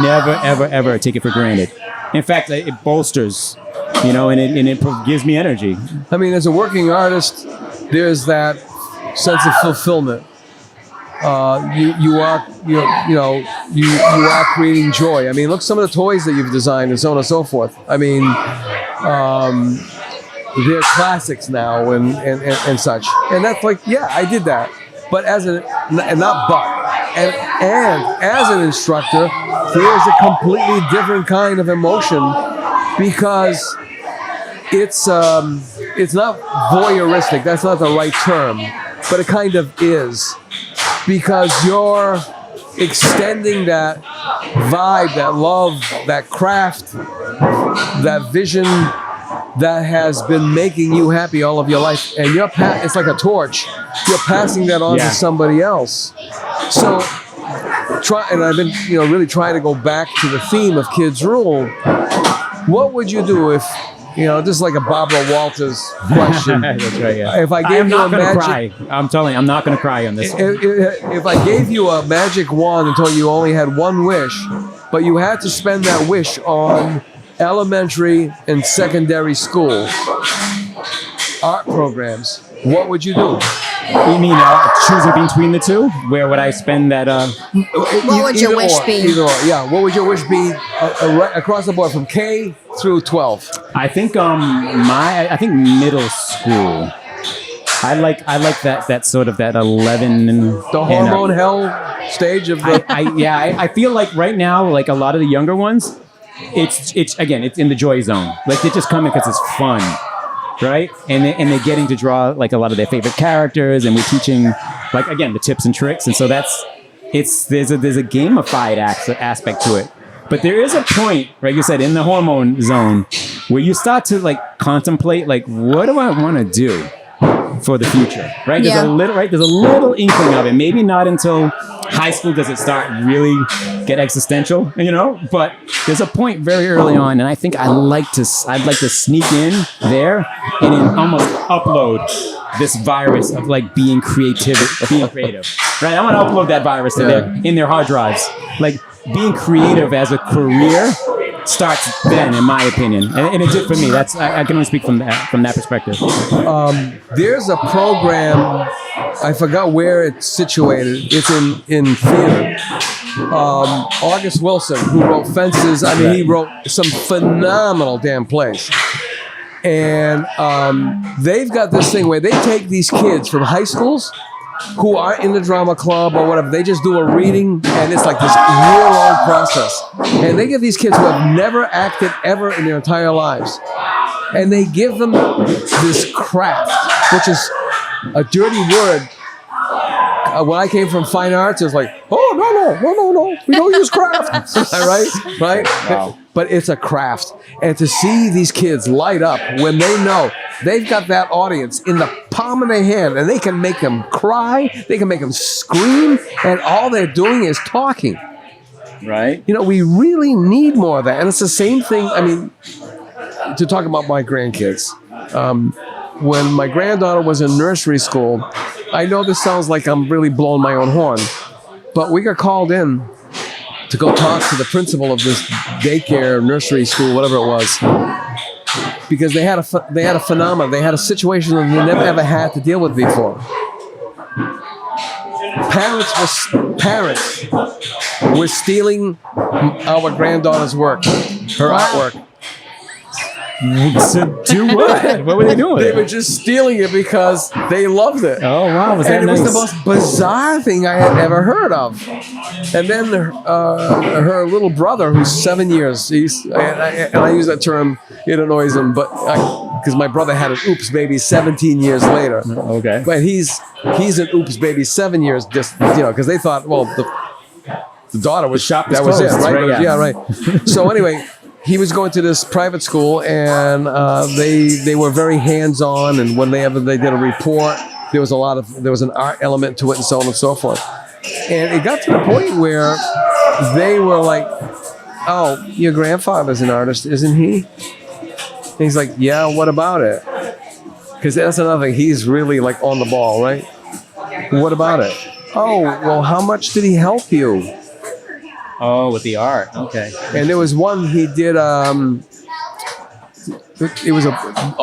never, ever, ever take it for granted. In fact, it bolsters, and it gives me energy. I mean, as a working artist, there's that sense of fulfillment. You are creating joy. I mean, look, some of the toys that you've designed and so on and so forth. I mean, they're classics now and such. And that's like, yeah, I did that. But as as an instructor, there's a completely different kind of emotion, because it's not voyeuristic. That's not the right term, but it kind of is. Because you're extending that vibe, that love, that craft, that vision that has been making you happy all of your life. And it's like a torch. You're passing that on to somebody else. So, and I've been really trying to go back to the theme of Kids Rule. What would you do if, this is like a Barbara Walters question. That's right, yeah. If I gave you a magic... cry. I'm telling you, I'm not going to cry on this. If I gave you a magic wand and told you only had one wish, but you had to spend that wish on elementary and secondary school art programs, what would you do? You mean choosing between the two? Where would I spend that? What would your wish be? Either or, yeah. What would your wish be across the board from K through 12? I think I think middle school. I like that sort of that 11 and The hormone hell stage of the. I feel like right now, like a lot of the younger ones, it's in the joy zone. Like they're just coming because it's fun, right? And they're getting to draw like a lot of their favorite characters, and we're teaching like again the tips and tricks, and so there's a gamified aspect to it. But there is a point, like you said, in the hormone zone where you start to like contemplate, like, what do I want to do for the future, right? There's a little inkling of it. Maybe not until high school does it start really get existential, but there's a point very early on, and I think I'd like to sneak in there and then almost upload this virus of like being creative, right? I want to upload that virus to in their hard drives. Like being creative as a career starts then, in my opinion, and it did for me. That's I can only speak from that perspective. There's a program, I forgot where it's situated. It's in theater. August Wilson, who wrote Fences. I mean, he wrote some phenomenal damn plays. And they've got this thing where they take these kids from high schools who are in the drama club or whatever. They just do a reading, and it's like this year-long process. And they get these kids who have never acted ever in their entire lives. And they give them this craft, which is a dirty word. When I came from fine arts, it was like, oh, no. We don't use craft. Right? Wow. But it's a craft. And to see these kids light up when they know they've got that audience in the palm of their hand, and they can make them cry, they can make them scream, and all they're doing is talking. Right. We really need more of that. And it's the same thing, I mean, to talk about my grandkids. When my granddaughter was in nursery school, I know this sounds like I'm really blowing my own horn, but we got called in to go talk to the principal of this daycare, nursery school, whatever it was, because they had a phenomenon. They had a situation that they never ever had to deal with before. Parents were stealing our granddaughter's work, her artwork. So do what? What were they doing? They were just stealing it because they loved it. Oh, wow. Was that and it nice? was the most bizarre thing I had ever heard of. And then her little brother, who's 7 years, and I use that term, it annoys him, but because my brother had an oops baby 17 years later. Okay. But he's an oops baby 7 years, just because they thought, well, the daughter was shop that was was closed, it, right? right? Yeah, right. So anyway, he was going to this private school, and they were very hands-on. And when they did a report, there was an art element to it, and so on and so forth. And it got to the point where they were like, "Oh, your grandfather's an artist, isn't he?" And he's like, "Yeah, what about it?" Because that's another thing. He's really like on the ball, right? What about it? Oh, well, how much did he help you? Oh, with the art. Okay. And there was one he did. It was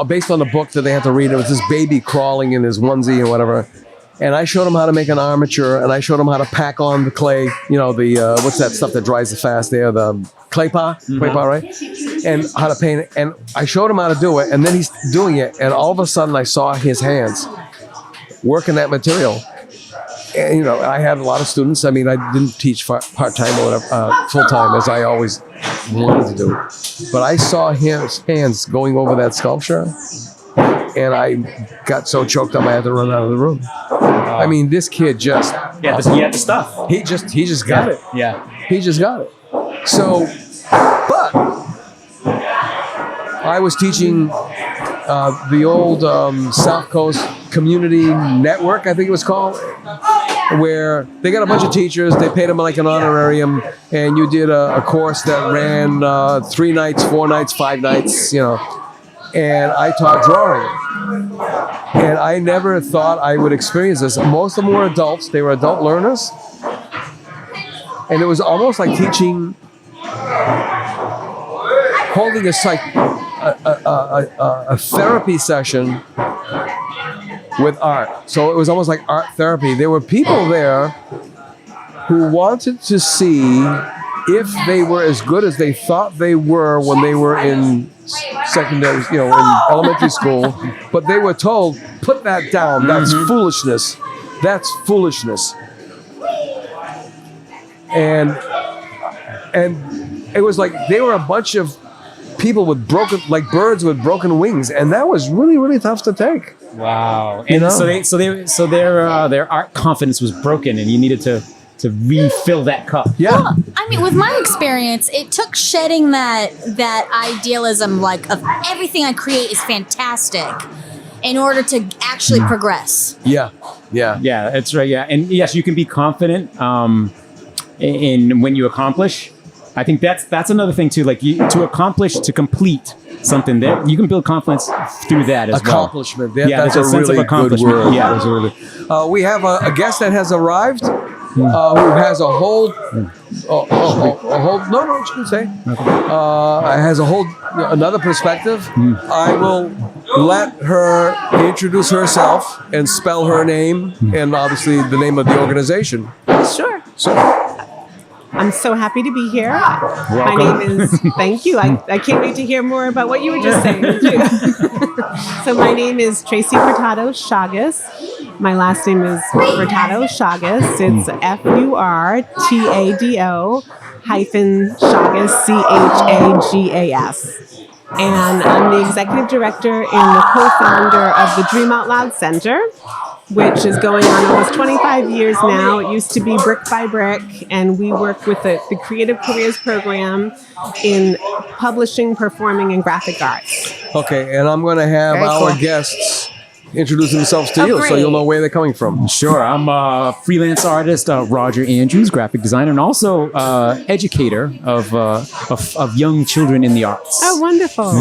based on a book that they had to read. It was this baby crawling in his onesie and whatever. And I showed him how to make an armature, and I showed him how to pack on the clay. What's that stuff that dries the fast there? The clay pot, right? And how to paint it. And I showed him how to do it, and then he's doing it. And all of a sudden, I saw his hands working that material. And, I had a lot of students. I mean, I didn't teach part-time or whatever, full-time, as I always wanted to do. But I saw his hands going over that sculpture, and I got so choked up I had to run out of the room. I mean, this kid just... Yeah, he had the stuff. He just got it. Yeah. He just got it. So, but I was teaching the old South Coast Community Network, I think it was called, where they got a bunch of teachers, they paid them like an honorarium, and you did a course that ran 3 nights, 4 nights, 5 nights, and I taught drawing. And I never thought I would experience this. Most of them were adults, they were adult learners, and it was almost like teaching, holding a therapy session with art. So it was almost like art therapy. There were people there who wanted to see if they were as good as they thought they were when they were in secondary, in elementary school, but they were told, put that down. That's foolishness. That's foolishness. And it was like they were a bunch of people with like birds with broken wings, and that was really, really tough to take. Wow. And so their art confidence was broken, and you needed to refill that cup. Yeah. Well, I mean, with my experience, it took shedding that idealism, like, of everything I create is fantastic, in order to actually progress. Yeah. That's right. Yeah, and yes, you can be confident in when you accomplish. I think that's another thing too. Like to complete something, that you can build confidence through that as accomplishment. well. That's a really good word. Yeah. We have a guest that has arrived. Who has a whole? No, you can say. Has a whole another perspective. I will let her introduce herself and spell her name and obviously the name of the organization. Sure. So. I'm so happy to be here. Welcome. My name is, thank you. I can't wait to hear more about what you were just saying, too. So my name is Tracy Furtado Chagas. My last name is Furtado Chagas. It's Furtado -Chagas, CHAGAS. And I'm the executive director and the co-founder of the Dream Out Loud Center, which is going on almost 25 years now. It used to be Brick by Brick, and we work with the Creative Careers Program in publishing, performing, and graphic arts. Okay, and I'm going to have our guests introduce themselves to you, so you'll know where they're coming from. Sure. I'm a freelance artist, Roger Andrews, graphic designer, and also educator of young children in the arts. Oh, wonderful.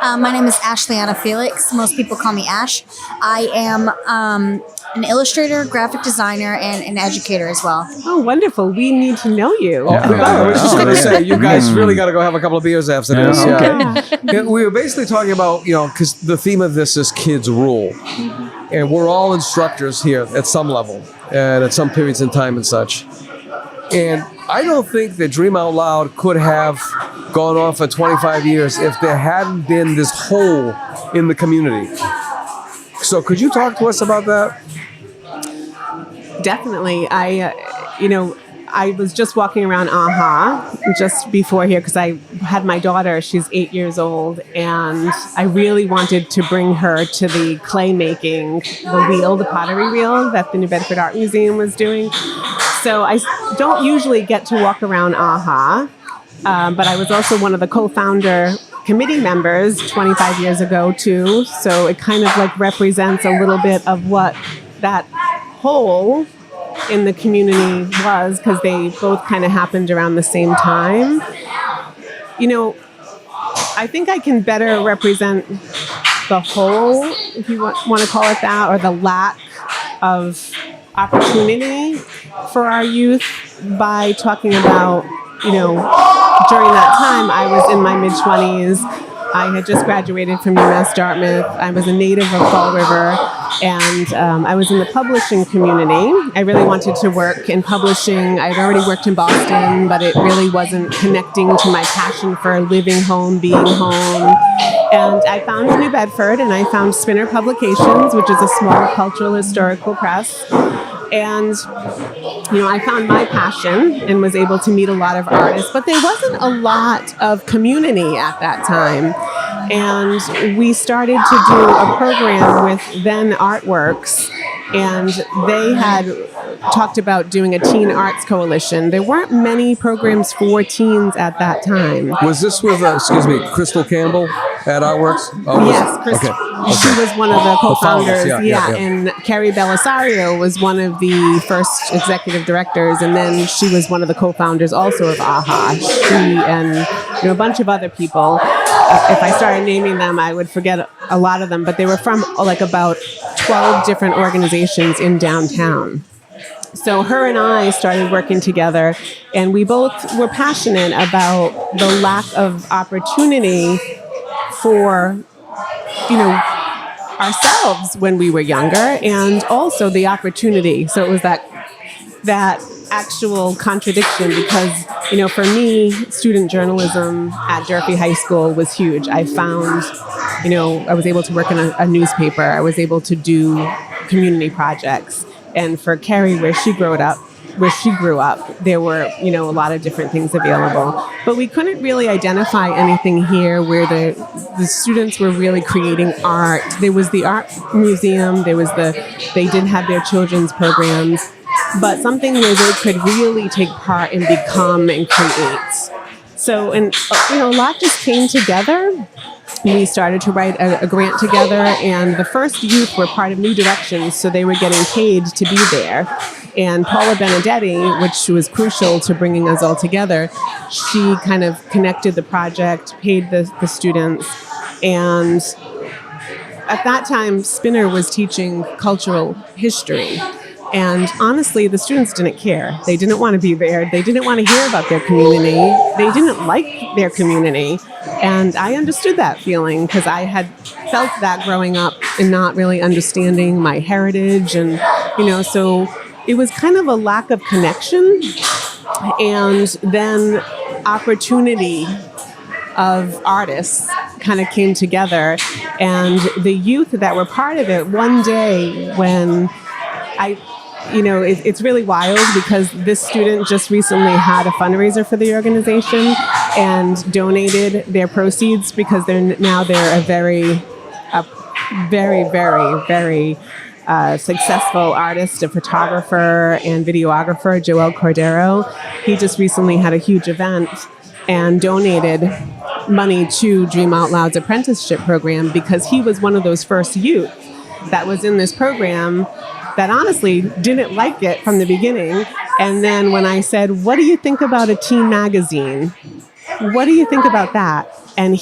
My name is Ashlianna Felix. Most people call me Ash. I am an illustrator, graphic designer, and an educator as well. Oh, wonderful. We need to know you. I was just going to say, you guys really got to go have a couple of beers after this. Yeah. We were basically talking about, because the theme of this is kids rule. And we're all instructors here at some level and at some periods in time and such. And I don't think that Dream Out Loud could have gone on for 25 years if there hadn't been this hole in the community. So could you talk to us about that? Definitely. I was just walking around AHA just before here because I had my daughter. She's 8 years old, and I really wanted to bring her to the clay making, the pottery wheel that the New Bedford Art Museum was doing. So I don't usually get to walk around AHA, but I was also one of the co-founder committee members 25 years ago too. So it kind of like represents a little bit of what that hole in the community was, because they both kind of happened around the same time. I think I can better represent the whole, if you want to call it that, or the lack of opportunity for our youth by talking about, during that time I was in my mid-20s. I had just graduated from UMass Dartmouth. I was a native of Fall River, and I was in the publishing community. I really wanted to work in publishing. I'd already worked in Boston, but it really wasn't connecting to my passion for living home, being home. And I found New Bedford, and I found Spinner Publications, which is a small cultural historical press. And, I found my passion and was able to meet a lot of artists, but there wasn't a lot of community at that time. And we started to do a program with Then Artworks, and they had talked about doing a teen arts coalition. There weren't many programs for teens at that time. Was this with, Crystal Campbell at Artworks? Yes, Crystal. Okay. She was one of the co-founders. And Carrie Belisario was one of the first executive directors, and then she was one of the co-founders also of AHA. She and a bunch of other people. If I started naming them, I would forget a lot of them, but they were from about 12 different organizations in downtown. So her and I started working together, and we both were passionate about the lack of opportunity for, ourselves when we were younger, and also the opportunity. So it was that actual contradiction, because for me, student journalism at Durfee High School was huge. I found, I was able to work in a newspaper. I was able to do community projects. And for Carrie, where she grew up, there were, a lot of different things available. But we couldn't really identify anything here where the students were really creating art. There was the art museum. They did have their children's programs, but something where they could really take part and become and create. So, and a lot just came together. We started to write a grant together, and the first youth were part of New Directions, so they were getting paid to be there. And Paula Benedetti, which was crucial to bringing us all together, she kind of connected the project, paid the students, and at that time, Spinner was teaching cultural history. And honestly, the students didn't care. They didn't want to be there. They didn't want to hear about their community. They didn't like their community. And I understood that feeling because I had felt that growing up and not really understanding my heritage. And, so it was kind of a lack of connection and then opportunity of artists kind of came together. And the youth that were part of it, one day when it's really wild because this student just recently had a fundraiser for the organization and donated their proceeds because they're a very, very, very successful artist, a photographer and videographer, Joel Cordero. He just recently had a huge event and donated money to Dream Out Loud's apprenticeship program because he was one of those first youth that was in this program that honestly didn't like it from the beginning. And then when I said, what do you think about a teen magazine? What do you think about that? And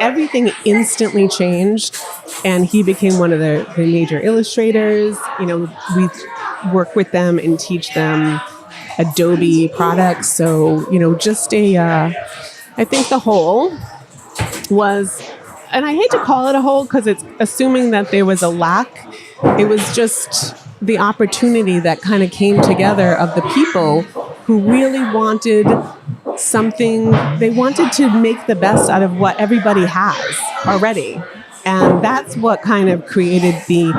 everything instantly changed. And he became one of the major illustrators. We work with them and teach them Adobe products. So, I think the whole was, and I hate to call it a whole because it's assuming that there was a lack. It was just the opportunity that kind of came together of the people who really wanted something. They wanted to make the best out of what everybody has already. And that's what kind of created the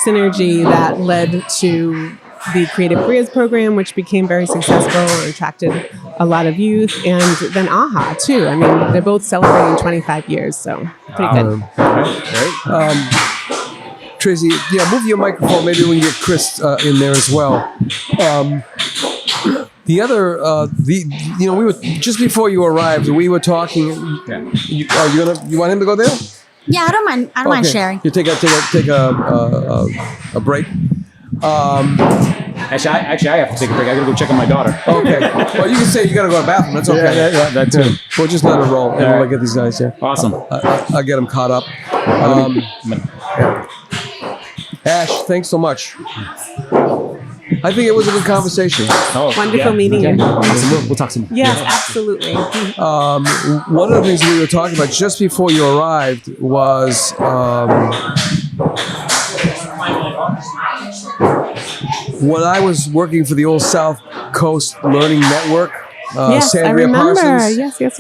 synergy that led to the Creative Careers program, which became very successful and attracted a lot of youth. And then AHA, too. I mean, they're both celebrating 25 years, so pretty good. Tracy, move your microphone. Maybe we can get Kris in there as well. The other, we were just before you arrived. We were talking. Yeah. You want him to go there? Yeah, I don't mind. I don't mind sharing. You take a break. Actually, I have to take a break. I gotta go check on my daughter. Okay. Well, you can say you gotta go to the bathroom. That's okay. Yeah, that too. We'll just let it roll. And we'll get these guys here. Awesome. I'll get them caught up. Ash, thanks so much. I think it was a good conversation. Wonderful meeting you. Awesome. We'll talk some more. Yes, absolutely. One of the things we were talking about just before you arrived was when I was working for the Old South Coast Learning Network. Yes, Sandria I remember. Parsons. Yes.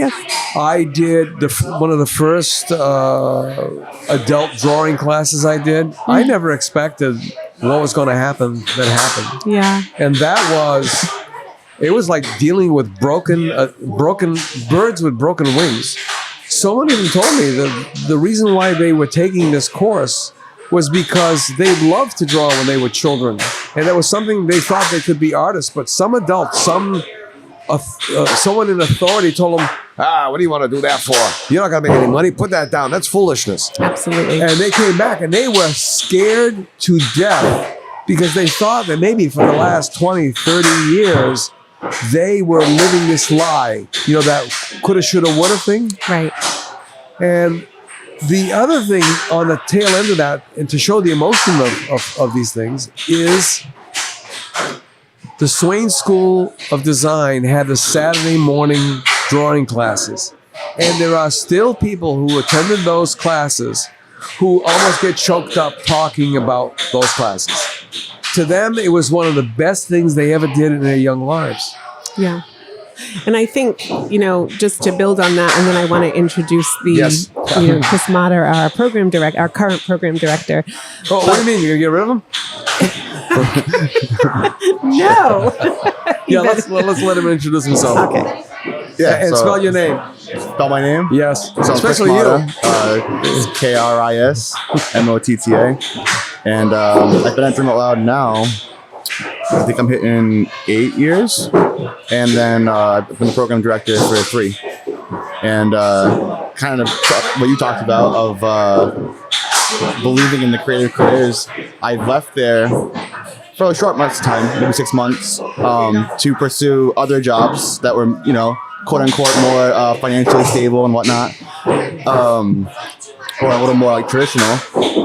I did one of the first adult drawing classes I did. I never expected what was going to happen that happened. Yeah. And it was like dealing with broken birds with broken wings. Someone even told me that the reason why they were taking this course was because they loved to draw when they were children. And that was something they thought they could be artists. But some adults, someone in authority told them, what do you want to do that for? You're not going to make any money. Put that down. That's foolishness. Absolutely. And they came back and they were scared to death because they thought that maybe for the last 20, 30 years, they were living this lie, that coulda, shoulda, woulda thing. Right. And the other thing on the tail end of that, and to show the emotion of these things, is the Swain School of Design had the Saturday morning drawing classes. And there are still people who attended those classes who almost get choked up talking about those classes. To them, it was one of the best things they ever did in their young lives. Yeah. And I think, just to build on that, and then I want to introduce Yes. Kris Motta, our current program director. Oh, what do you mean? You're gonna get rid of him? No. Yeah, let's let him introduce himself. Okay. Yeah, And spell your name. Spell my name? Yes. So Especially Kris you. Motta, it's KrisMotta. And I've been at Dream Out Loud now, I think I'm hitting 8 years. And then I've been the program director for 3. And kind of what you talked about of believing in the creative careers, I left there for a short amount of time, maybe 6 months, to pursue other jobs that were, quote unquote, more financially stable and whatnot, or a little more like traditional.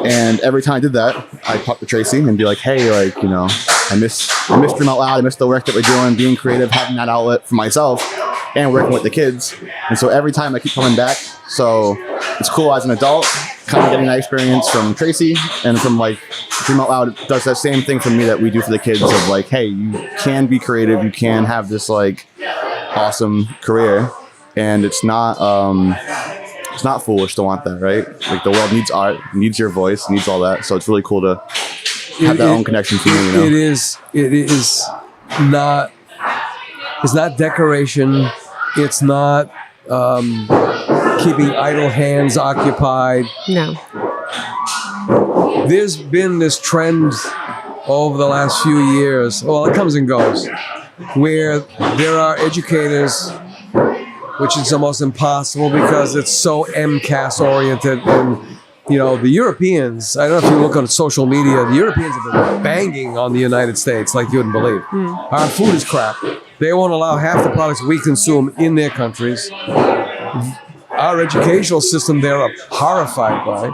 And every time I did that, I'd talk to Tracy and be like, hey, I miss Dream Out Loud. I miss the work that we're doing, being creative, having that outlet for myself and working with the kids. And so every time I keep coming back. So it's cool as an adult, kind of getting that experience from Tracy and from Dream Out Loud does that same thing for me that we do for the kids of hey, you can be creative. You can have this awesome career, and it's not foolish to want that, right? The world needs art, needs your voice, needs all that. So it's really cool to have that own connection to me. It is not. It's not decoration. It's not keeping idle hands occupied. No. There's been this trend over the last few years. Well, it comes and goes, where there are educators, which is almost impossible because it's so MCAS oriented. And, the Europeans, I don't know if you look on social media, the Europeans have been banging on the United States like you wouldn't believe. Our food is crap. They won't allow half the products we consume in their countries. Our educational system they're horrified by.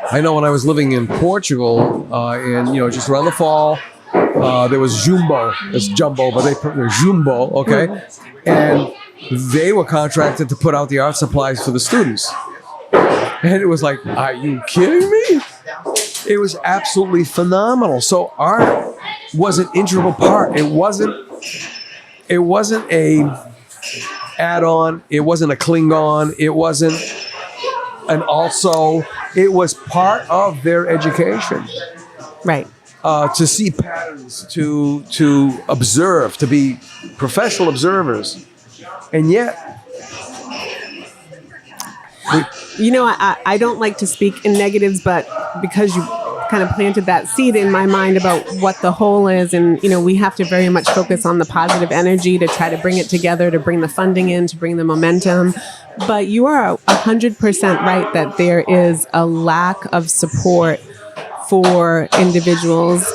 I know when I was living in Portugal, and just around the fall, there was Jumbo. It's Jumbo, but they're Jumbo, okay? And they were contracted to put out the art supplies for the students. And it was like, are you kidding me? It was absolutely phenomenal. So art was an integral part. It wasn't a add-on. It wasn't a cling-on. It wasn't an also. It was part of their education. Right. To see patterns, to observe, to be professional observers. And yet, I don't like to speak in negatives, but because you kind of planted that seed in my mind about what the whole is, and we have to very much focus on the positive energy to try to bring it together, to bring the funding in, to bring the momentum. But you are 100% right that there is a lack of support for individuals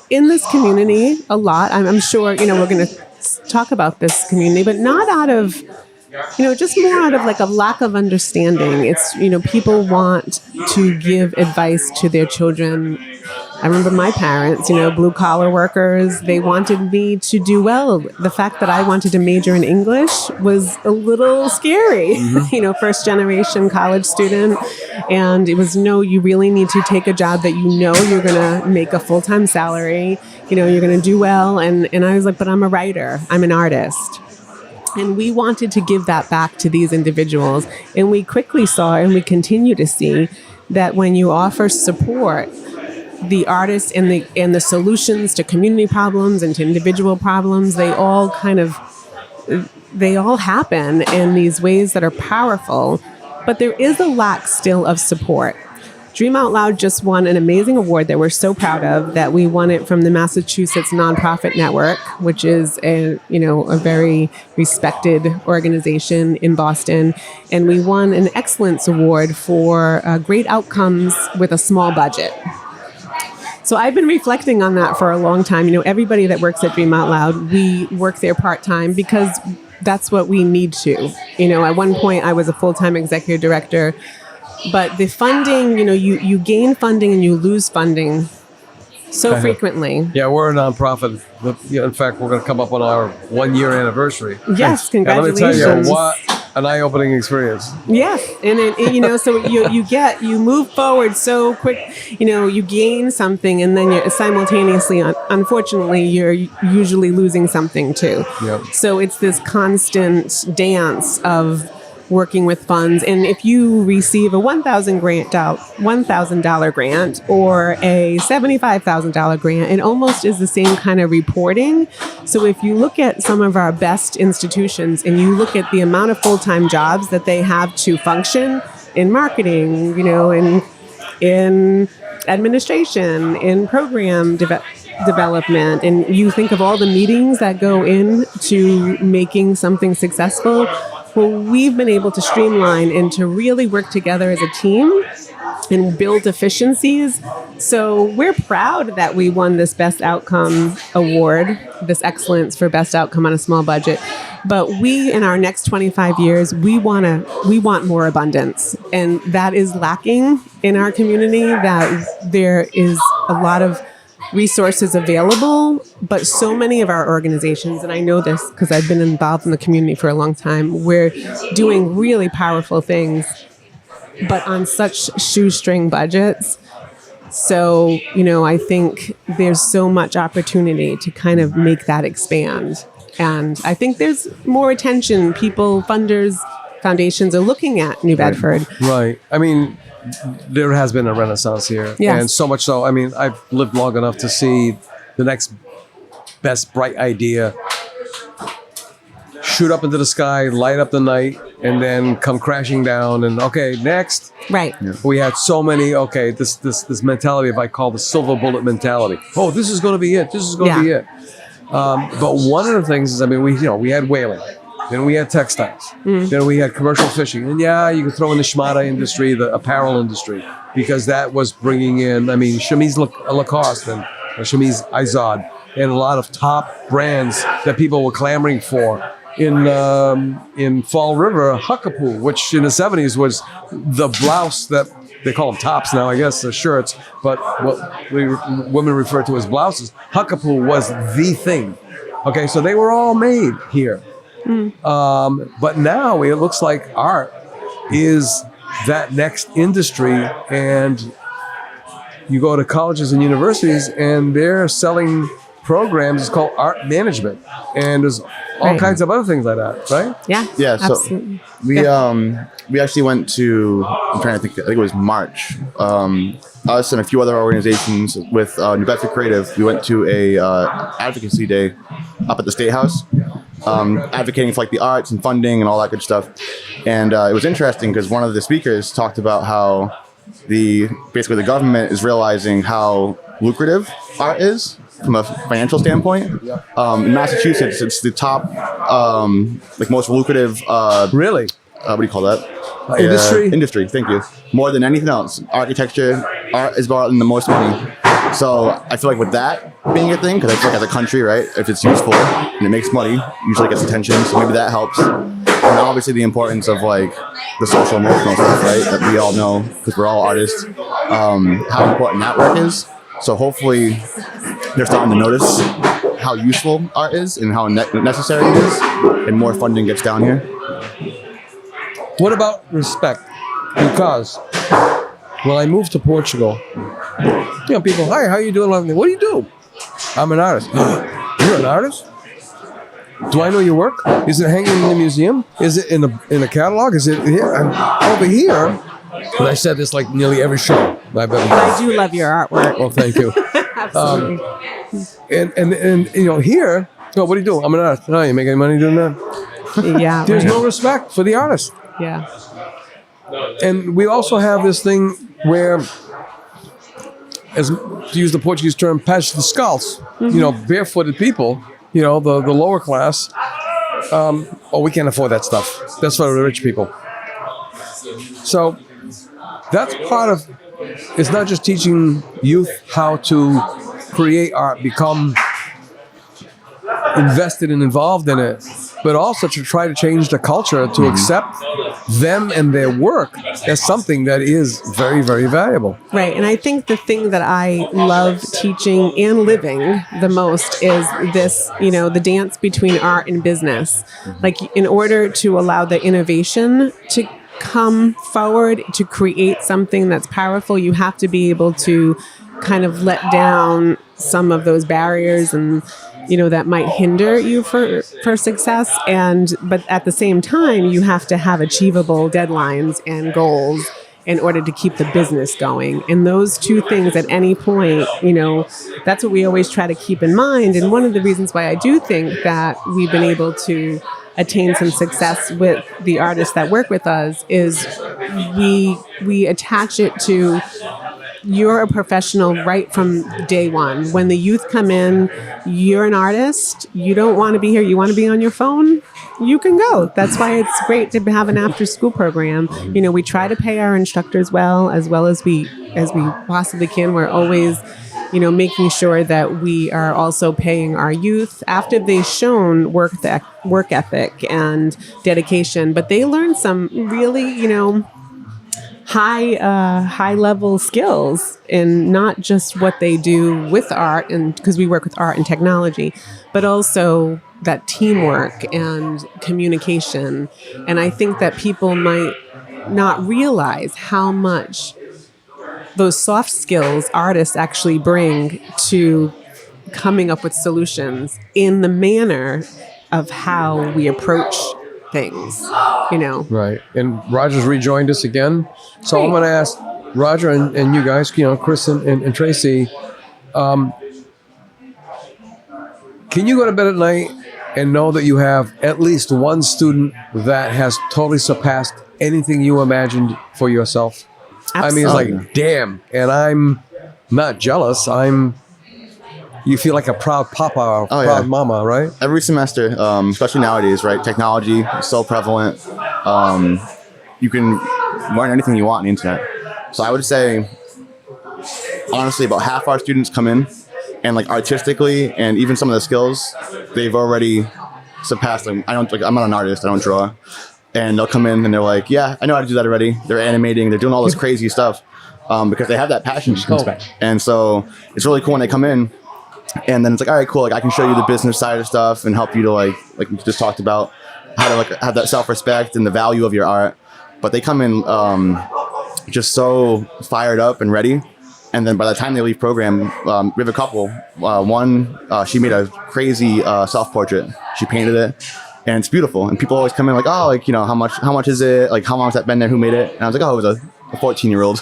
in this community a lot. I'm sure, we're going to talk about this community, but not out of, just more out of a lack of understanding. It's, people want to give advice to their children. I remember my parents, blue collar workers, they wanted me to do well. The fact that I wanted to major in English was a little scary, first generation college student. And it was, you really need to take a job that you're going to make a full-time salary, you're going to do well. And I was like, but I'm a writer, I'm an artist. And we wanted to give that back to these individuals. And we quickly saw, and we continue to see, that when you offer support, the artists and the solutions to community problems and to individual problems, they all happen in these ways that are powerful. But there is a lack still of support. Dream Out Loud just won an amazing award that we're so proud of, that we won it from the Massachusetts Nonprofit Network, which is a very respected organization in Boston. And we won an Excellence Award for great outcomes with a small budget. So I've been reflecting on that for a long time. Everybody that works at Dream Out Loud, we work there part-time because that's what we need to. At one point I was a full-time executive director. But the funding, you gain funding and you lose funding so frequently. Yeah, we're a nonprofit. In fact, we're going to come up on our 1-year anniversary. Yes, congratulations. And let me tell you an eye-opening experience. Yes, and so you move forward so quick. You gain something, and then you're simultaneously, unfortunately, you're usually losing something too. Yep. So it's this constant dance of working with funds, and if you receive a $1,000 grant or a $75,000 grant, it almost is the same kind of reporting. So if you look at some of our best institutions and you look at the amount of full-time jobs that they have to function in marketing, in administration, in program development, and you think of all the meetings that go into making something successful. Well, we've been able to streamline and to really work together as a team and build efficiencies. So we're proud that we won this Best Outcome Award, this excellence for Best Outcome on a small budget. But we, in our next 25 years, we want more abundance. And that is lacking in our community, that there is a lot of resources available, but so many of our organizations, and I know this because I've been involved in the community for a long time, we're doing really powerful things, but on such shoestring budgets. So, I think there's so much opportunity to kind of make that expand. And I think there's more attention. People, funders, foundations are looking at New Bedford. Right. I mean, there has been a renaissance here. Yes. And so much so, I mean, I've lived long enough to see the next best bright idea shoot up into the sky, light up the night, and then come crashing down. And okay, next. Right. Yeah. We had so many, this mentality of, I call the silver bullet mentality. Oh, this is going to be it. This is going to be it. But one of the things is, I mean, we had whaling. Then we had textiles. Then we had commercial fishing. And you could throw in the Schmata industry, the apparel industry, because that was bringing in, I mean, Chemise Lacoste and Chemise Izod, and a lot of top brands that people were clamoring for. In Fall River, Huckapoo, which in the 70s was the blouse that they call them tops now, I guess, the shirts, but what women refer to as blouses. Huckapoo was the thing. Okay, so they were all made here. But now it looks like art is that next industry, and you go to colleges and universities and they're selling programs. It's called art management, and there's all kinds of other things like that, right? Yeah. Yeah. So absolutely. we actually went to, I'm trying to think, I think it was March. Us and a few other organizations with New Bedford Creative, we went to a advocacy day up at the State House, advocating for like the arts and funding and all that good stuff. And it was interesting because one of the speakers talked about how basically the government is realizing how lucrative art is from a financial standpoint. In Massachusetts, it's the top, most lucrative. Really? What do you call that? Industry. Thank you. More than anything else, architecture, art is brought in the most money. So I feel like with that being a thing, because I feel like as a country, right, if it's useful and it makes money, usually gets attention. So maybe that helps. And obviously the importance of like the social emotional stuff, right, that we all know because we're all artists, how important that work is. So hopefully they're starting to notice how useful art is and how necessary it is, and more funding gets down here. What about respect? Because when I moved to Portugal, people, hi, how you doing? What do you do? I'm an artist. You're an artist? Do I know your work? Is it hanging in the museum? Is it in a catalog? Is it here? I'm over here. And I said this like nearly every show. I do love your artwork. Well, thank you. Absolutely. And here, what do you do? I'm an artist. No, you make any money doing that? Yeah. There's no respect for the artist. Yeah. And we also have this thing where, as to use the Portuguese term, pés descalços, barefooted people, the lower class. We can't afford that stuff. That's for the rich people. So that's part of, it's not just teaching youth how to create art, become invested and involved in it, but also to try to change the culture to accept them and their work as something that is very, very valuable. Right. And I think the thing that I love teaching and living the most is this, the dance between art and business. Like, in order to allow the innovation to come forward, to create something that's powerful, you have to be able to kind of let down some of those barriers and that might hinder you for success. But at the same time, you have to have achievable deadlines and goals in order to keep the business going. And those two things at any point, that's what we always try to keep in mind. And one of the reasons why I do think that we've been able to attain some success with the artists that work with us is we attach it to, you're a professional right from day one. When the youth come in, you're an artist. You don't want to be here. You want to be on your phone? You can go. That's why it's great to have an after-school program. We try to pay our instructors well as we possibly can. We're always, making sure that we are also paying our youth after they've shown work ethic and dedication. But they learn some really, high level skills in not just what they do with art, and because we work with art and technology, but also that teamwork and communication. And I think that people might not realize how much those soft skills artists actually bring to coming up with solutions in the manner of how we approach things, Right. And Roger's rejoined us again. So Great. I'm going to ask Roger and you guys, Kris and Tracy, can you go to bed at night and know that you have at least one student that has totally surpassed anything you imagined for yourself? Absolutely. I mean, it's like, damn. And I'm not jealous. You feel like a proud papa or proud mama, right? Every semester, especially nowadays, right? Technology is so prevalent. You can learn anything you want on the internet. So I would say, honestly, about half our students come in and like artistically and even some of the skills, they've already surpassed them. I'm not an artist. I don't draw. And they'll come in and they're like, yeah, I know how to do that already. They're animating. They're doing all this crazy stuff because they have that passion. And so it's really cool when they come in. And then it's like, all right, cool. Like I can show you the business side of stuff and help you to like we just talked about how to like have that self-respect and the value of your art. But they come in just so fired up and ready. And then by the time they leave program, we have a couple. One, she made a crazy self-portrait. She painted it, and it's beautiful. And people always come in like, oh, like how much is it? Like how long has that been there? Who made it? And I was like, oh, it was a 14-year-old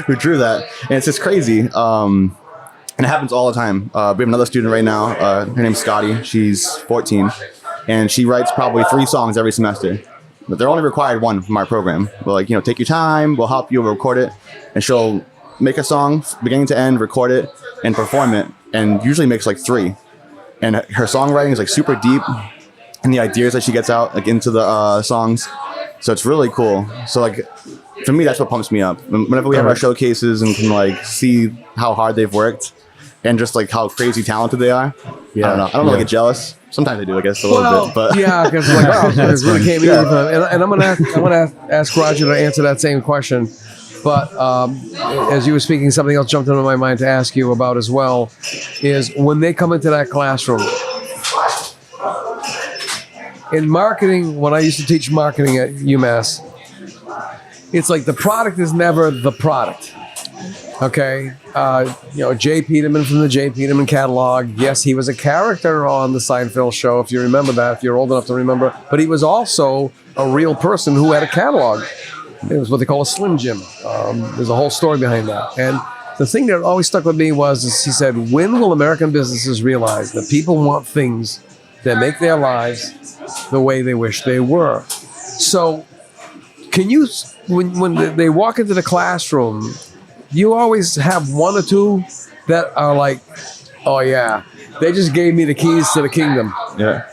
who drew that. And it's just crazy. And it happens all the time. We have another student right now. Her name's Scotty. She's 14. And she writes probably 3 songs every semester. But they're only required 1 from our program. We're like, take your time. We'll help you. We'll record it. And she'll make a song beginning to end, record it, and perform it. And usually makes like 3. And her songwriting is like super deep. And the ideas that she gets out like into the songs. So it's really cool. So like, for me, that's what pumps me up. Whenever we have our showcases and can like see how hard they've worked, and just like how crazy talented they are. Yeah. I don't know. I get jealous. Sometimes I do, I guess, a little bit. But yeah, because like, wow, it really came easy. And I'm gonna ask Roger to answer that same question. But as you were speaking, something else jumped into my mind to ask you about as well. Is when they come into that classroom in marketing. When I used to teach marketing at UMass, it's like the product is never the product. Okay, Jay Peterman from the Jay Peterman catalog. Yes, he was a character on the Seinfeld show, if you remember that, if you're old enough to remember. But he was also a real person who had a catalog. It was what they call a Slim Jim. There's a whole story behind that. And the thing that always stuck with me is he said, when will American businesses realize that people want things that make their lives the way they wish they were? So can you, when they walk into the classroom, you always have 1 or 2 that are like, oh yeah, they just gave me the keys to the kingdom. Yeah.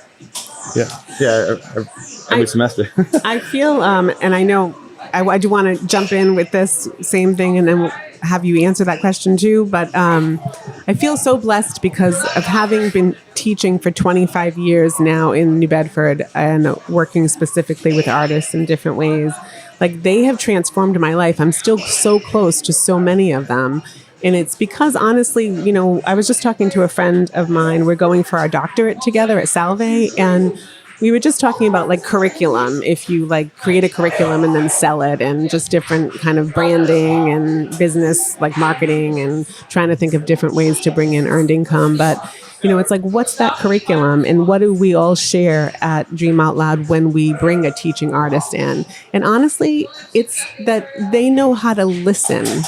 Every semester. I feel, and I know I do want to jump in with this same thing, and then have you answer that question too. But I feel so blessed because of having been teaching for 25 years now in New Bedford and working specifically with artists in different ways. Like, they have transformed my life. I'm still so close to so many of them. And it's because, honestly, you know, I was just talking to a friend of mine. We're going for our doctorate together at Salve, and we were just talking about like curriculum. If you like create a curriculum and then sell it, and just different kind of branding and business, like marketing, and trying to think of different ways to bring in earned income. But, you know, it's like, what's that curriculum, and what do we all share at Dream Out Loud when we bring a teaching artist in? And honestly, it's that they know how to listen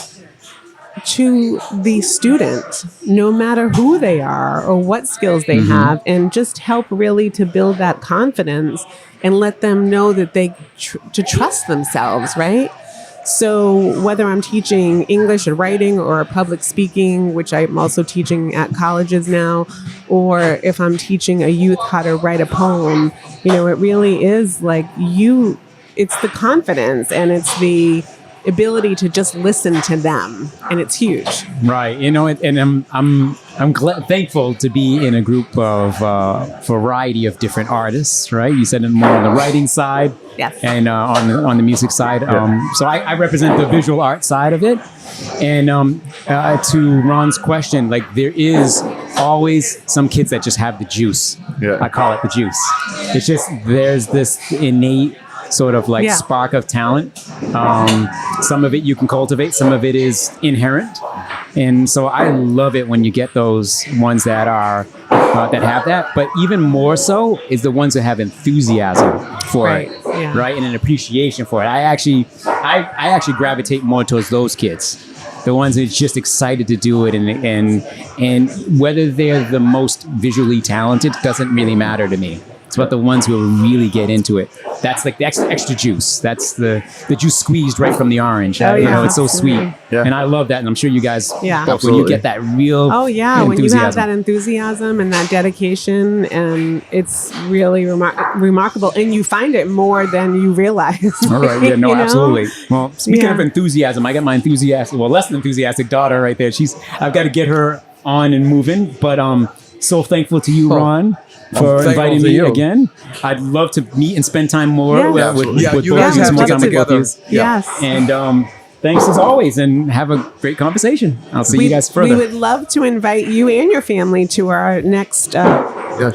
to the student, no matter who they are or what skills they have, and just help really to build that confidence and let them know that they to trust themselves, right? So whether I'm teaching English or writing or public speaking, which I'm also teaching at colleges now, or if I'm teaching a youth how to write a poem, you know, it really is like it's the confidence and it's the ability to just listen to them, and it's huge. Right, you know, and I'm thankful to be in a group of variety of different artists. Right, you said more on the writing side, Yes. and on the music side. So I represent the visual art side of it. And to Ron's question, like, there is always some kids that just have the juice. Yeah. I call it the juice. It's just there's this innate sort of like spark of talent. Some of it you can cultivate, some of it is inherent. And so I love it when you get those ones that are that have that, but even more so is the ones that have enthusiasm for it, right? And an appreciation for it. I actually gravitate more towards those kids. The ones that are just excited to do it, and whether they're the most visually talented doesn't really matter to me. It's about the ones who really get into it. That's like the extra juice. That's the juice squeezed right from the orange. You know, it's so sweet. Yeah. And I love that. And I'm sure you guys, when you get that real when you have that enthusiasm and that dedication, and it's really remarkable. And you find it more than you realize. All right. Yeah, no, absolutely. Well, speaking of enthusiasm, I got my less than enthusiastic daughter right there. I've got to get her on and moving. But so thankful to you, Ron, for inviting me again. I'd love to meet and spend time more with you guys have to get together. Yes. And thanks as always, and have a great conversation. I'll see you guys further. We would love to invite you and your family to our next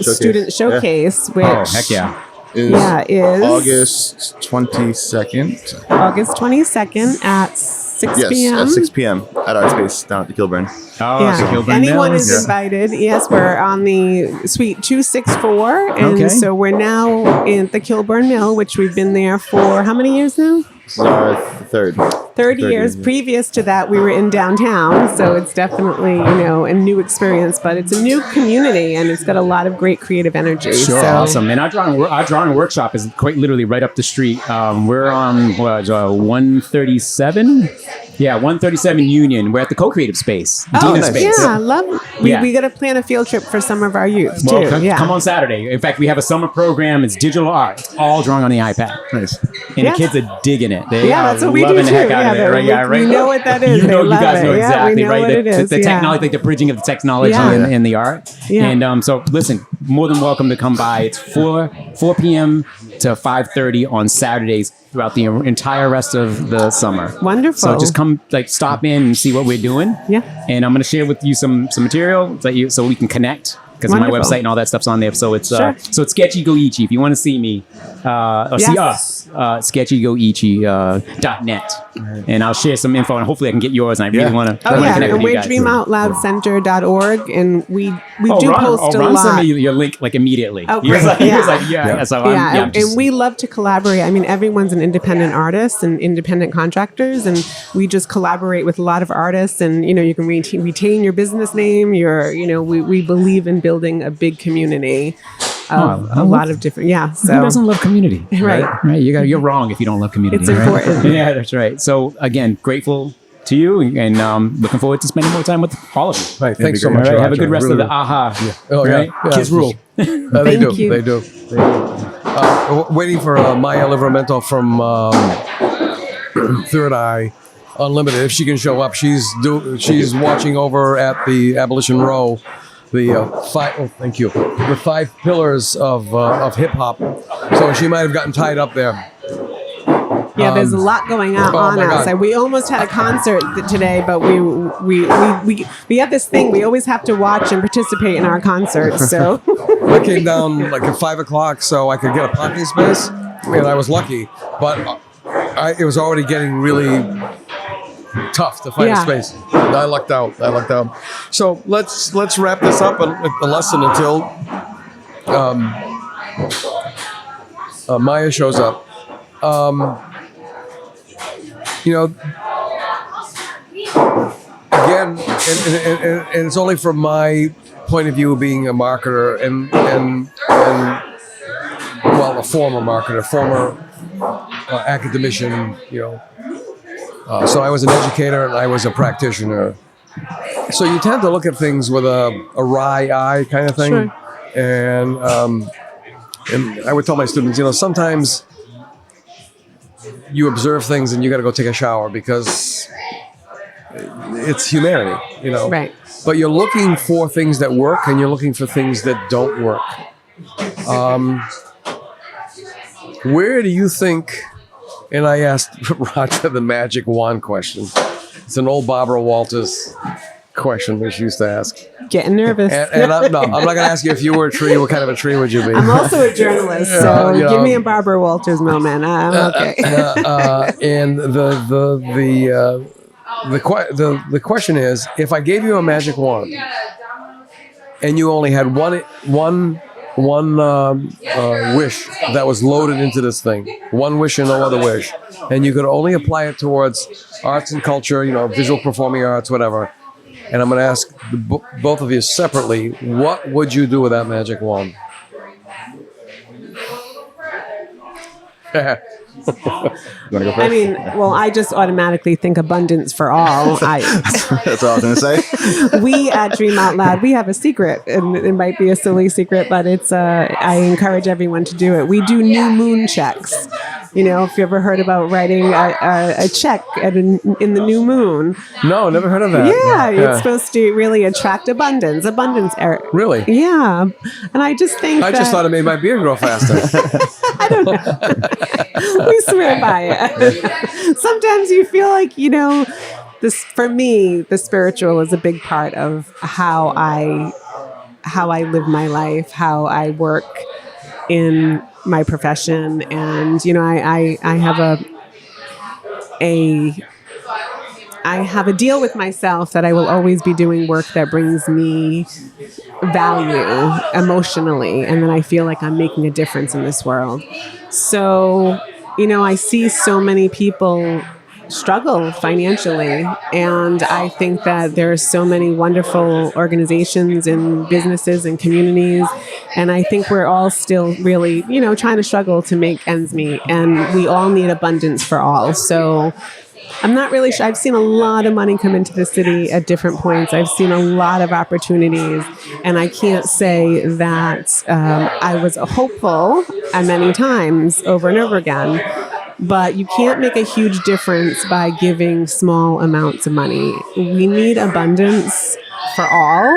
student showcase, which heck yeah. Is August 22nd. August 22nd at 6 p.m. At 6 p.m. at our space down at the Kilburn. Anyone is invited. Yes, we're on the suite 264, and so we're now in the Kilburn Mill, which we've been there for how many years now? This is our third 30 years. Previous to that, we were in downtown, so it's definitely, a new experience, but it's a new community, and it's got a lot of great creative energy. Sure, awesome. And our drawing workshop is quite literally right up the street. We're on 137? Yeah, 137 Union. We're at the co-creative space. Nice. Space. Yeah, love. We got to plan a field trip for some of our youth too. Come on Saturday. In fact, we have a summer program. It's digital art. It's all drawing on the iPad. Nice. And the kids are digging it. They that's what we do loving too. the heck out of it. Right? We know what that is. You guys know exactly, we know right? What it is. The technology, like the bridging of the technology and the art. Yeah. And so, listen, more than welcome to come by. It's 4 p.m. to 5:30 on Saturdays throughout the entire rest of the summer. Wonderful. So just come, stop in and see what we're doing. Yeah. And I'm going to share with you some material so we can connect. Because my website and all that stuff's on there. So it's it's Sketchy GO Ichie. If you want to see me see us, sketchygoichie.net. And I'll share some info, and hopefully I can get yours. And I really want to connect with you guys. And we're dreamoutloudcenter.org, and we do post a Ron lot. Sent me your link immediately. Oh, he was like, and we love to collaborate. I mean, everyone's an independent artist and independent contractors, and we just collaborate with a lot of artists. And you can retain your business name. We believe in building a big community of a lot of different. So who doesn't love community? Right. You're wrong if you don't love community. It's important. Yeah, that's right. So again, grateful to you, and looking forward to spending more time with all of you. Right. Thanks so much. Right, have a good rest of the AHA. Yeah. Oh, right? Kids rule. They do. Waiting for Maya Livramento from Third Eye. unlimited if she can show up. She's watching over at the Abolition Row, the the 5 pillars of hip hop. So she might have gotten tied up there. Yeah, there's a lot going on outside. We almost had a concert today, but we have this thing. We always have to watch and participate in our concerts. So I came down like at 5 o'clock so I could get a parking space, and I was lucky. But it was already getting really tough to find a space. I lucked out. So let's wrap this up a lesson until Maya shows up. Again, and it's only from my point of view, being a marketer and a former marketer, former academician. So I was an educator and I was a practitioner. So you tend to look at things with a wry eye, kind of thing. Sure. And I would tell my students, sometimes you observe things and you got to go take a shower because it's humanity, Right. But you're looking for things that work and you're looking for things that don't work. Where do you think, and I asked Roger the magic wand question. It's an old Barbara Walters question that she used to ask. Getting nervous. And I'm not going to ask you if you were a tree, what kind of a tree would you be? I'm also a journalist, so give me a Barbara Walters moment. I'm okay. And the question is, if I gave you a magic wand and you only had one wish that was loaded into this thing, one wish and no other wish, and you could only apply it towards arts and culture, visual performing arts, whatever. And I'm going to ask both of you separately, what would you do with that magic wand? You want to go first? I mean, I just automatically think abundance for all. That's what I was going to say. We at Dream Out Loud, we have a secret, and it might be a silly secret, but it's I encourage everyone to do it. We do new moon checks. If you ever heard about writing a check in the new moon. No, never heard of that. Yeah, it's supposed to really attract abundance. Really? Yeah. And I just think I just thought it made my beard grow faster. I don't know. We swear by it. Sometimes you feel like, this, for me, the spiritual is a big part of how I live my life, how I work in my profession. And, I have a deal with myself that I will always be doing work that brings me value emotionally. And then I feel like I'm making a difference in this world. So, I see so many people struggle financially. And I think that there are so many wonderful organizations and businesses and communities. And I think we're all still really, trying to struggle to make ends meet. And we all need abundance for all. So I'm not really sure. I've seen a lot of money come into the city at different points. I've seen a lot of opportunities. And I can't say that I was hopeful many times over and over again. But you can't make a huge difference by giving small amounts of money. We need abundance for all,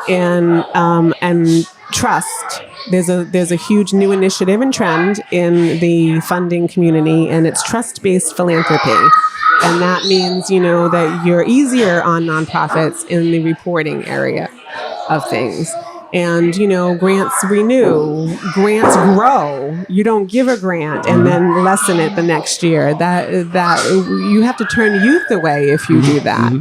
and trust. There's a huge new initiative and trend in the funding community, and it's trust-based philanthropy. And that means, that you're easier on nonprofits in the reporting area of things. And, grants renew, grants grow. You don't give a grant and then lessen it the next year. That you have to turn youth away if you do that.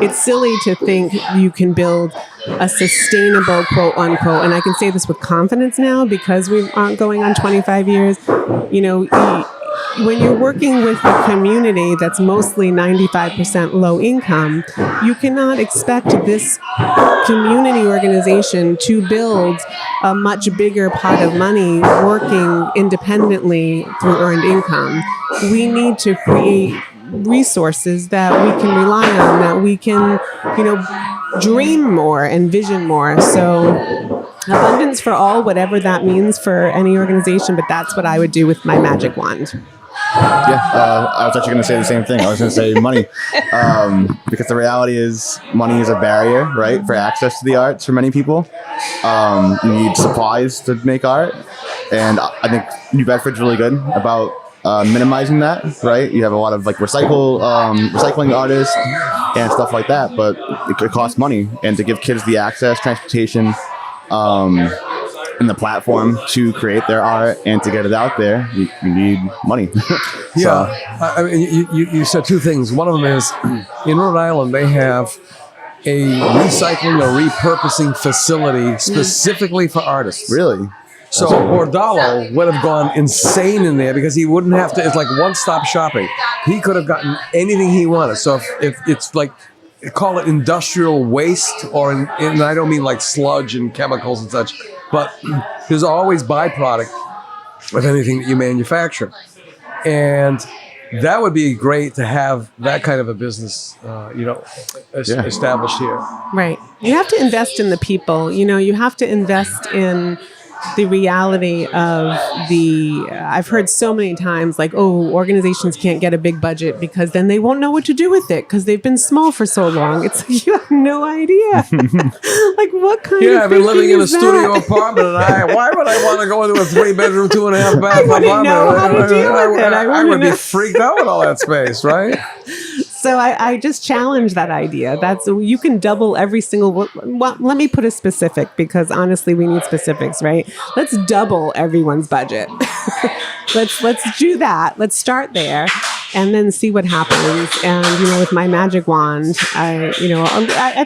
It's silly to think you can build a sustainable, quote unquote, and I can say this with confidence now because we aren't going on 25 years, when you're working with a community that's mostly 95% low income, you cannot expect this community organization to build a much bigger pot of money working independently through earned income. We need to create resources that we can rely on, that we can, dream more and vision more. So abundance for all, whatever that means for any organization, but that's what I would do with my magic wand. I was actually going to say the same thing. I was going to say money, because the reality is money is a barrier, right, for access to the arts for many people. You need supplies to make art, and I think New Bedford's really good about minimizing that, right? You have a lot of like recycling artists and stuff like that, but it costs money, and to give kids the access, transportation, and the platform to create their art and to get it out there, you need money. I mean, you said two things. One of them is in Rhode Island they have a recycling or repurposing facility specifically for artists. Really? So Bordalo would have gone insane in there because he wouldn't have to. It's like one-stop shopping. He could have gotten anything he wanted. So if it's like, call it industrial waste, and I don't mean like sludge and chemicals and such, but there's always byproduct of anything that you manufacture. And that would be great to have that kind of a business, established here. Right. You have to invest in the people. You have to invest in the reality of I've heard so many times like, oh, organizations can't get a big budget because then they won't know what to do with it because they've been small for so long. It's like, you have no idea. Like what kind of I've been living in a studio apartment, and why would I want to go into a 3-bedroom, 2.5 bath apartment? I know how to deal with it. I would be freaked out with all that space, right? So I just challenge that idea. You can double every single. Well, let me put a specific because honestly, we need specifics, right? Let's double everyone's budget. Let's do that. Let's start there, and then see what happens. And with my magic wand, I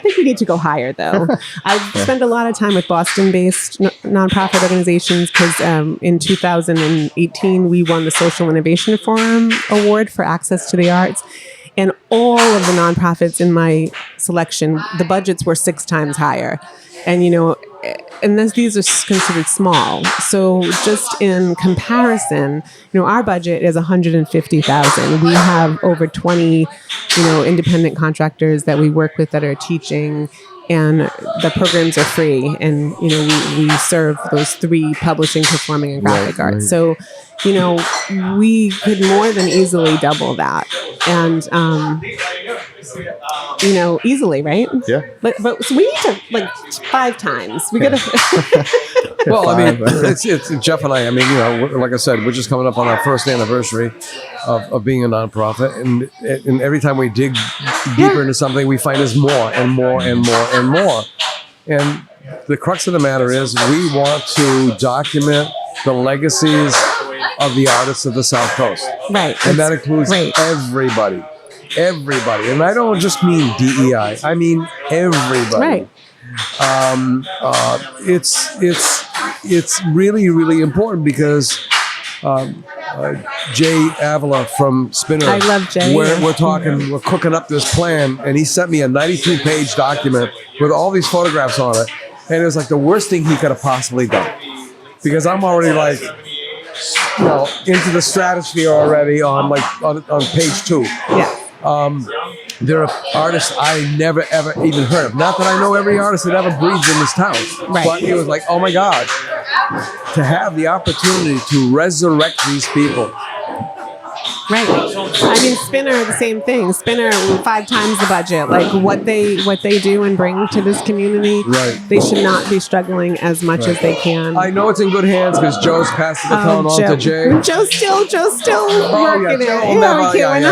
think we need to go higher though. I've spent a lot of time with Boston-based nonprofit organizations because in 2018 we won the Social Innovation Forum Award for access to the arts. And all of the nonprofits in my selection, the budgets were 6 times higher. And, these are considered small. So just in comparison, our budget is $150,000. We have over 20, independent contractors that we work with that are teaching, and the programs are free. And, we serve those 3 publishing, performing, and graphic arts. So, we could more than easily double that. And, easily, right? Yeah. But so we need to 5 times. We got to. Well, I mean, it's Jeff and I mean, like I said, we're just coming up on our first anniversary of being a nonprofit, and every time we dig deeper into something, we find there's more and more and more and more. And the crux of the matter is we want to document the legacies of the artists of the South Coast. Right. And that includes everybody. Everybody. And I don't just mean DEI. I mean everybody. Right. It's really, really important because Jay Avila from Spinner. I love Jay. We're cooking up this plan, and he sent me a 92-page document with all these photographs on it. And it was like the worst thing he could have possibly done. Because I'm already like, into the stratosphere already on page 2. Yeah. There are artists I never ever even heard of. Not that I know every artist that ever breathes in this town, but it was like, oh my God, to have the opportunity to resurrect these people. Right. I mean, Spinner, the same thing. Spinner, 5 times the budget. Like what they do and bring to this community, they should not be struggling as much as they can. I know it's in good hands because Joe's passed the baton on to Jay. Joe's still working it. We're not getting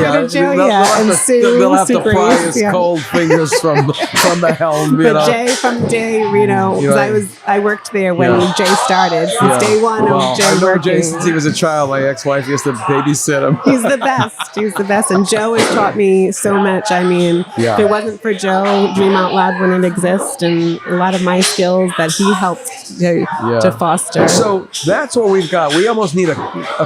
rid of Joe yet. And Sue, they'll have to pry his cold fingers from the helm. But Jay, from day, I worked there when Jay started. Since day one of Jay working. I know Jay since he was a child. My ex-wife used to babysit him. He's the best. And Joe has taught me so much. I mean, if it wasn't for Joe, Dream Out Loud wouldn't exist, and a lot of my skills that he helped to foster. So that's what we've got. We almost need a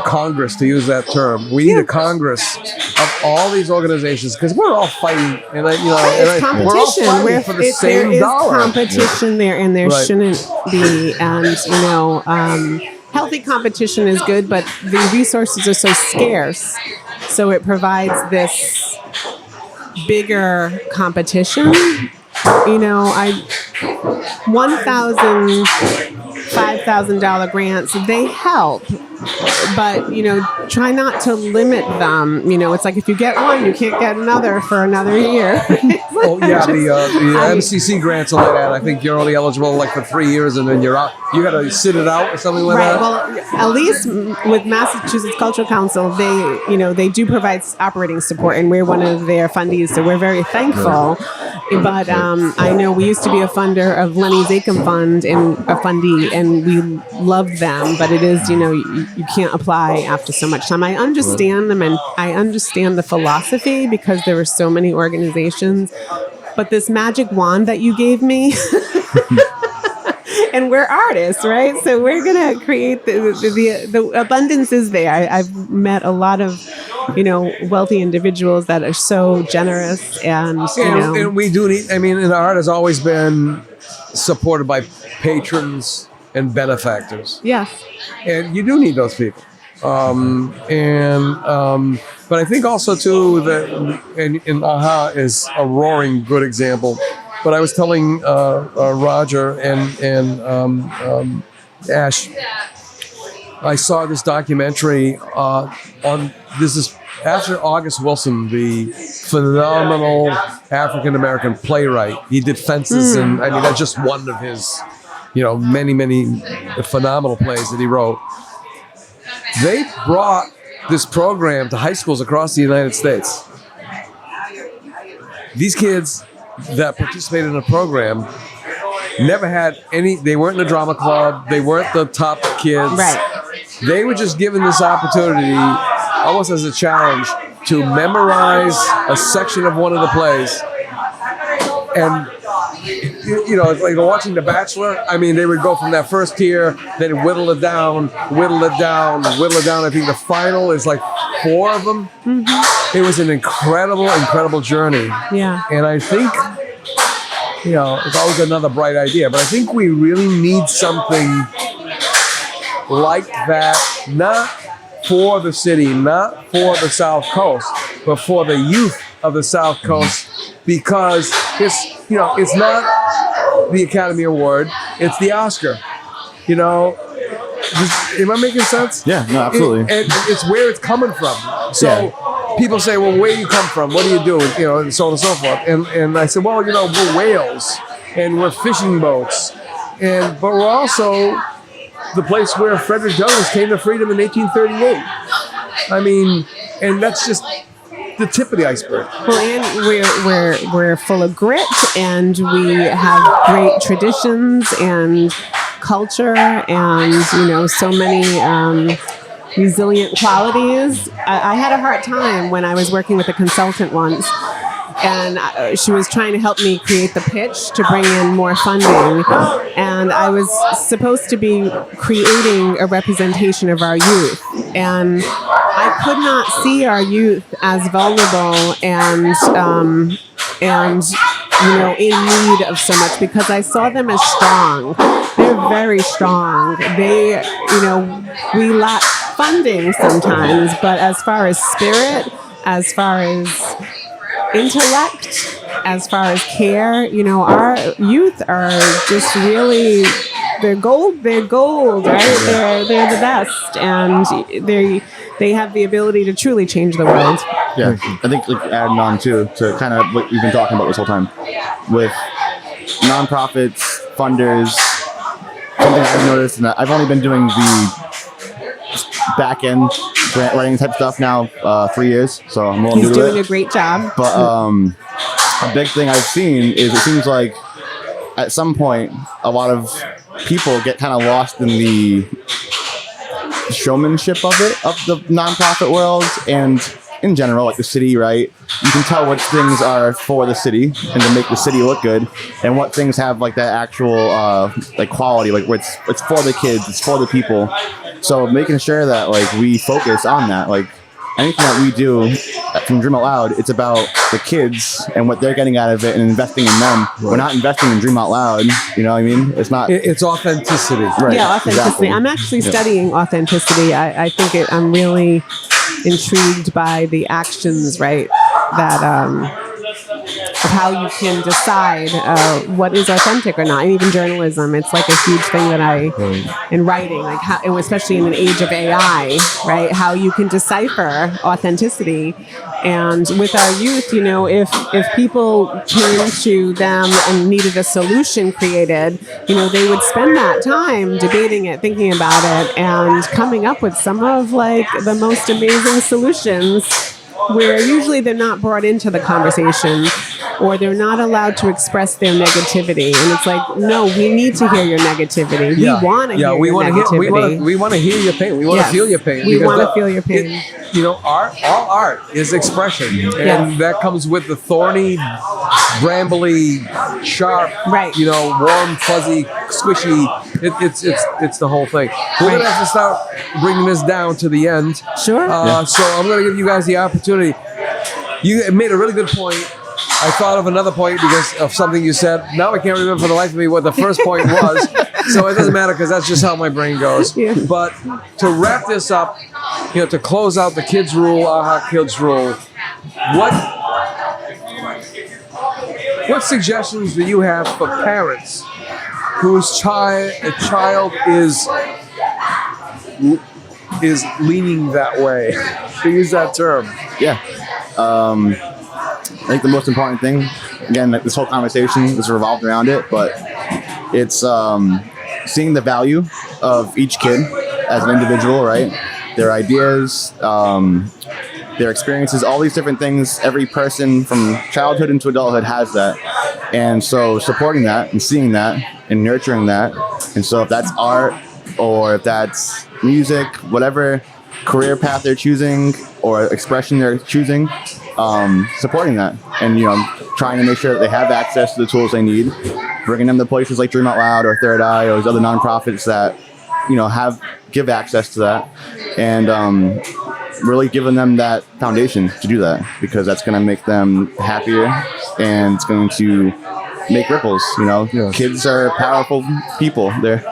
Congress, to use that term. We need a Congress of all these organizations because we're all fighting, and we're all fighting for the same dollar. There is competition there, and there shouldn't be. And healthy competition is good, but the resources are so scarce. So it provides this bigger competition. 1,000, 5,000 $5,000 grants, they help. But, try not to limit them. It's like if you get one, you can't get another for another year. Oh, yeah, the MCC grants are like that. I think you're only eligible like for 3 years and then you're out. You got to sit it out or something like that? Well, at least with Massachusetts Cultural Council, they do provide operating support, and we're one of their fundees, so we're very thankful. But I know we used to be a funder of Lenny's Acom Fund and a fundee, and we loved them. But it is, you can't apply after so much time. I understand them, and I understand the philosophy because there were so many organizations. But this magic wand that you gave me, and we're artists, right? So we're gonna create the abundance is there. I've met a lot of wealthy individuals that are so generous, and and we do need. I mean, and art has always been supported by patrons and benefactors. Yes, and you do need those people. But I think also too that and AHA is a roaring good example. But I was telling Roger and Ash, I saw this documentary this is after August Wilson, the phenomenal African American playwright. He did Fences, and I mean that's just one of his, many phenomenal plays that he wrote. They brought this program to high schools across the United States. These kids that participated in the program never had any, they weren't in the drama club, they weren't the top kids. Right. They were just given this opportunity, almost as a challenge, to memorize a section of one of the plays. And it's like watching The Bachelor. I mean, they would go from that first tier, then whittle it down. I think the final is like 4 of them. Mm-hmm. It was an incredible journey. Yeah. And I think, it's always another bright idea, but I think we really need something like that, not for the city, not for the South Coast, but for the youth of the South Coast, because it's not the Academy Award, it's the Oscar. Am I making sense? Yeah, no, absolutely. And it's where it's coming from. So people say, well, where do you come from? What do you do? And so on and so forth. And I said, well, we're whales and we're fishing boats. But we're also the place where Frederick Douglass came to freedom in 1838. I mean, and that's just the tip of the iceberg. Well, and we're full of grit, and we have great traditions and culture, and so many resilient qualities. I had a hard time when I was working with a consultant once, and she was trying to help me create the pitch to bring in more funding, and I was supposed to be creating a representation of our youth, and I could not see our youth as vulnerable and in need of so much, because I saw them as strong. They're very strong. They, we lack funding sometimes, but as far as spirit, as far as intellect, as far as care, our youth are just really, they're gold, right? They're the best, and they have the ability to truly change the world. Yeah, I think adding on to kind of what we've been talking about this whole time with nonprofits, funders. Something I've noticed, and I've only been doing the back end grant writing type stuff now 3 years, so I'm willing to do it. He's doing a great job. But a big thing I've seen is it seems like at some point a lot of people get kind of lost in the showmanship of the nonprofit world, and in general, like the city, right? You can tell what things are for the city and to make the city look good, and what things have like that actual quality, like where it's for the kids, it's for the people. So making sure that we focus on that, anything that we do from Dream Out Loud, it's about the kids and what they're getting out of it and investing in them. Right. We're not investing in Dream Out Loud. You know what I mean? It's not. It's authenticity. Right. Yeah, authenticity. Exactly. I'm actually studying authenticity. I think I'm really intrigued by the actions, right? That how you can decide what is authentic or not. And even journalism, it's like a huge thing that in writing, like how, and especially in an age of AI, right? How you can decipher authenticity. And with our youth, you know, if people came to them and needed a solution created, you know, they would spend that time debating it, thinking about it, and coming up with some of like the most amazing solutions, where usually they're not brought into the conversation or they're not allowed to express their negativity. And it's like, no, we need to hear your negativity. We want to hear your negativity. We want to hear your pain. We want to feel your pain. We want to feel your pain. You know, all art is expression. And that comes with the thorny, brambly, sharp, you know, warm, fuzzy, squishy. It's the whole thing. We're going to have to start bringing this down to the end. Sure. So I'm going to give you guys the opportunity. You made a really good point. I thought of another point because of something you said. Now I can't remember for the life of me what the first point was. So it doesn't matter because that's just how my brain goes. But to wrap this up, you know, to close out the kids rule, AHA Kids rule, what suggestions do you have for parents whose child is leaning that way, to use that term? Yeah. I think the most important thing, again, this whole conversation is revolved around it, but it's seeing the value of each kid as an individual, right? Their ideas, their experiences, all these different things. Every person from childhood into adulthood has that. And so supporting that and seeing that and nurturing that. And so if that's art or if that's music, whatever career path they're choosing or expression they're choosing, supporting that and, you know, trying to make sure that they have access to the tools they need, bringing them to places like Dream Out Loud or Third Eye or those other nonprofits that, you know, give access to that, and really giving them that foundation to do that, because that's going to make them happier and it's going to make ripples. You know, kids are powerful people. They're,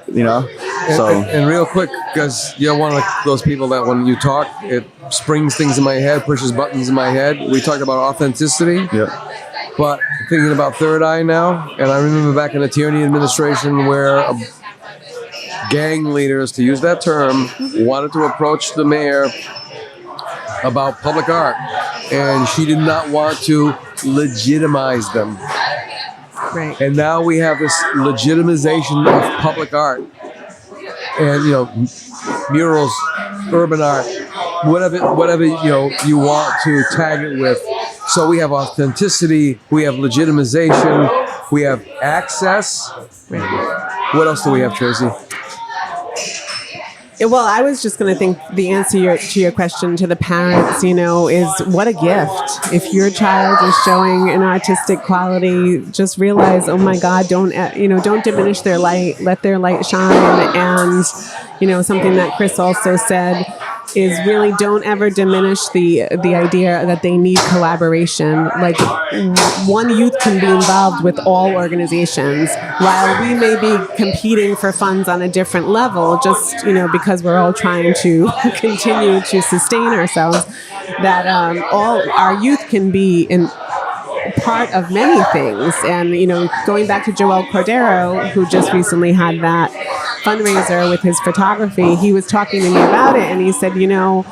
you know, and real quick, because you're one of those people that when you talk, it springs things in my head, pushes buttons in my head. We talk about authenticity. But thinking about Third Eye now, and I remember back in the Tierney administration where gang leaders, to use that term, wanted to approach the mayor about public art, and she did not want to legitimize them. Right. And now we have this legitimization of public art, and, you know, murals, urban art, whatever you know you want to tag it with. So we have authenticity, we have legitimization, we have access. What else do we have, Tracy? Well, I was just going to think the answer to your question to the parents, you know, is what a gift. If your child is showing an artistic quality, just realize, oh my God, don't diminish their light, let their light shine. And, you know, something that Kris also said is really don't ever diminish the idea that they need collaboration. Like, one youth can be involved with all organizations, while we may be competing for funds on a different level, just, you know, because we're all trying to continue to sustain ourselves, that all our youth can be in part of many things. And, you know, going back to Joel Cordero, who just recently had that fundraiser with his photography, he was talking to me about it, and he said, you know,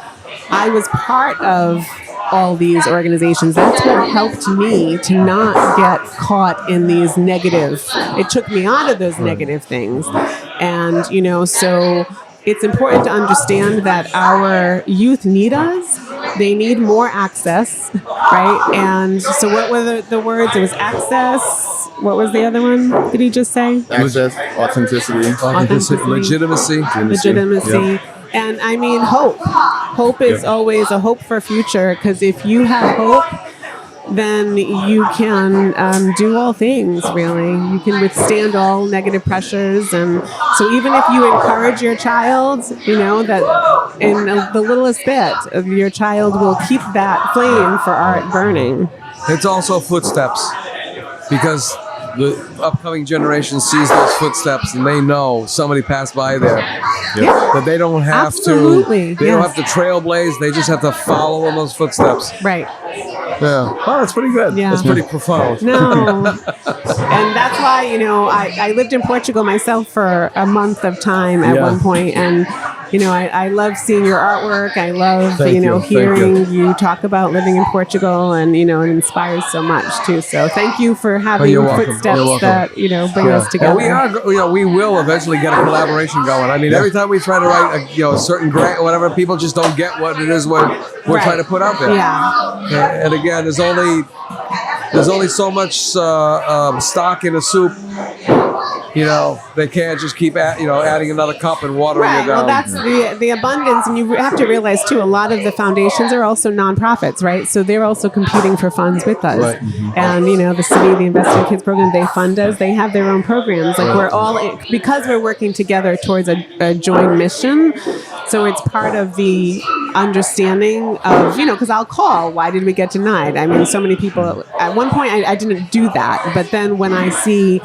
I was part of all these organizations. That's what helped me to not get caught in these negative, it took me out of those negative things. And, you know, so it's important to understand that our youth need us. They need more access, right? And so what were the words? It was access. What was the other one? Did he just say? Access, authenticity, legitimacy. Yep. And I mean, hope. Hope is always a hope for future, because if you have hope, then you can do all things, really. You can withstand all negative pressures. And so even if you encourage your child, you know, that in the littlest bit, of your child will keep that flame for art burning. It's also footsteps, because the upcoming generation sees those footsteps and they know somebody passed by there. That they don't have to. They don't have to trailblaze. They just have to follow in those footsteps. Right. Yeah. Oh, that's pretty good. Yeah. That's pretty profound. No. And that's why, I lived in Portugal myself for a month of time at one point. And, I love seeing your artwork. I love, hearing you talk about living in Portugal, and, it inspires so much too. So thank you for having footsteps that, bring us together. And we will eventually get a collaboration going. I mean, every time we try to write a certain grant or whatever, people just don't get what it is we're trying to put out there. Yeah. And again, there's only so much stock in a soup. They can't just keep adding another cup and watering it down. Well, that's the abundance, and you have to realize too, a lot of the foundations are also nonprofits, right? So they're also competing for funds with us. Right. Mm-hmm. And the city, the Investing in Kids program, they fund us. They have their own programs. Like we're all because we're working together towards a joint mission. So it's part of the understanding of because I'll call. Why did we get denied? I mean, so many people. At one point, I didn't do that, but then when I see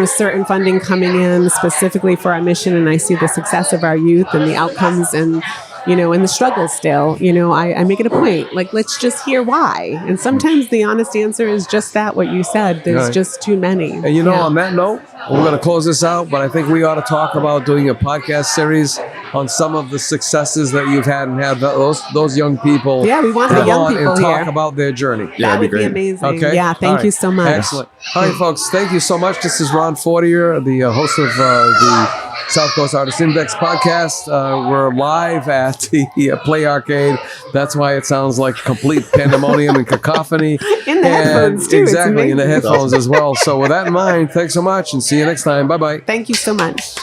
certain funding coming in specifically for our mission, and I see the success of our youth and the outcomes and, and the struggles still, I make it a point. Like, let's just hear why. And sometimes the honest answer is just that, what you said. There's just too many. And on that note, we're going to close this out, but I think we ought to talk about doing a podcast series on some of the successes that you've had and had those young people. Yeah, we want the young people and here. talk about their journey. Yeah, that would be amazing. Okay. Yeah, thank you so much. Excellent. All right, folks, thank you so much. This is Ron Fortier, the host of the South Coast Artist Index podcast. We're live at the Play Arcade. That's why it sounds like complete pandemonium and cacophony. In the headphones, too. Exactly, in the headphones as well. So with that in mind, thanks so much, and see you next time. Bye-bye. Thank you so much.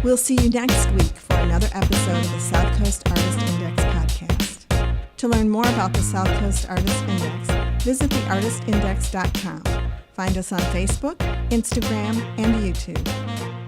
We'll see you next week for another episode of the South Coast Artist Index podcast. To learn more about the South Coast Artist Index, visit theartistindex.com. Find us on Facebook, Instagram, and YouTube.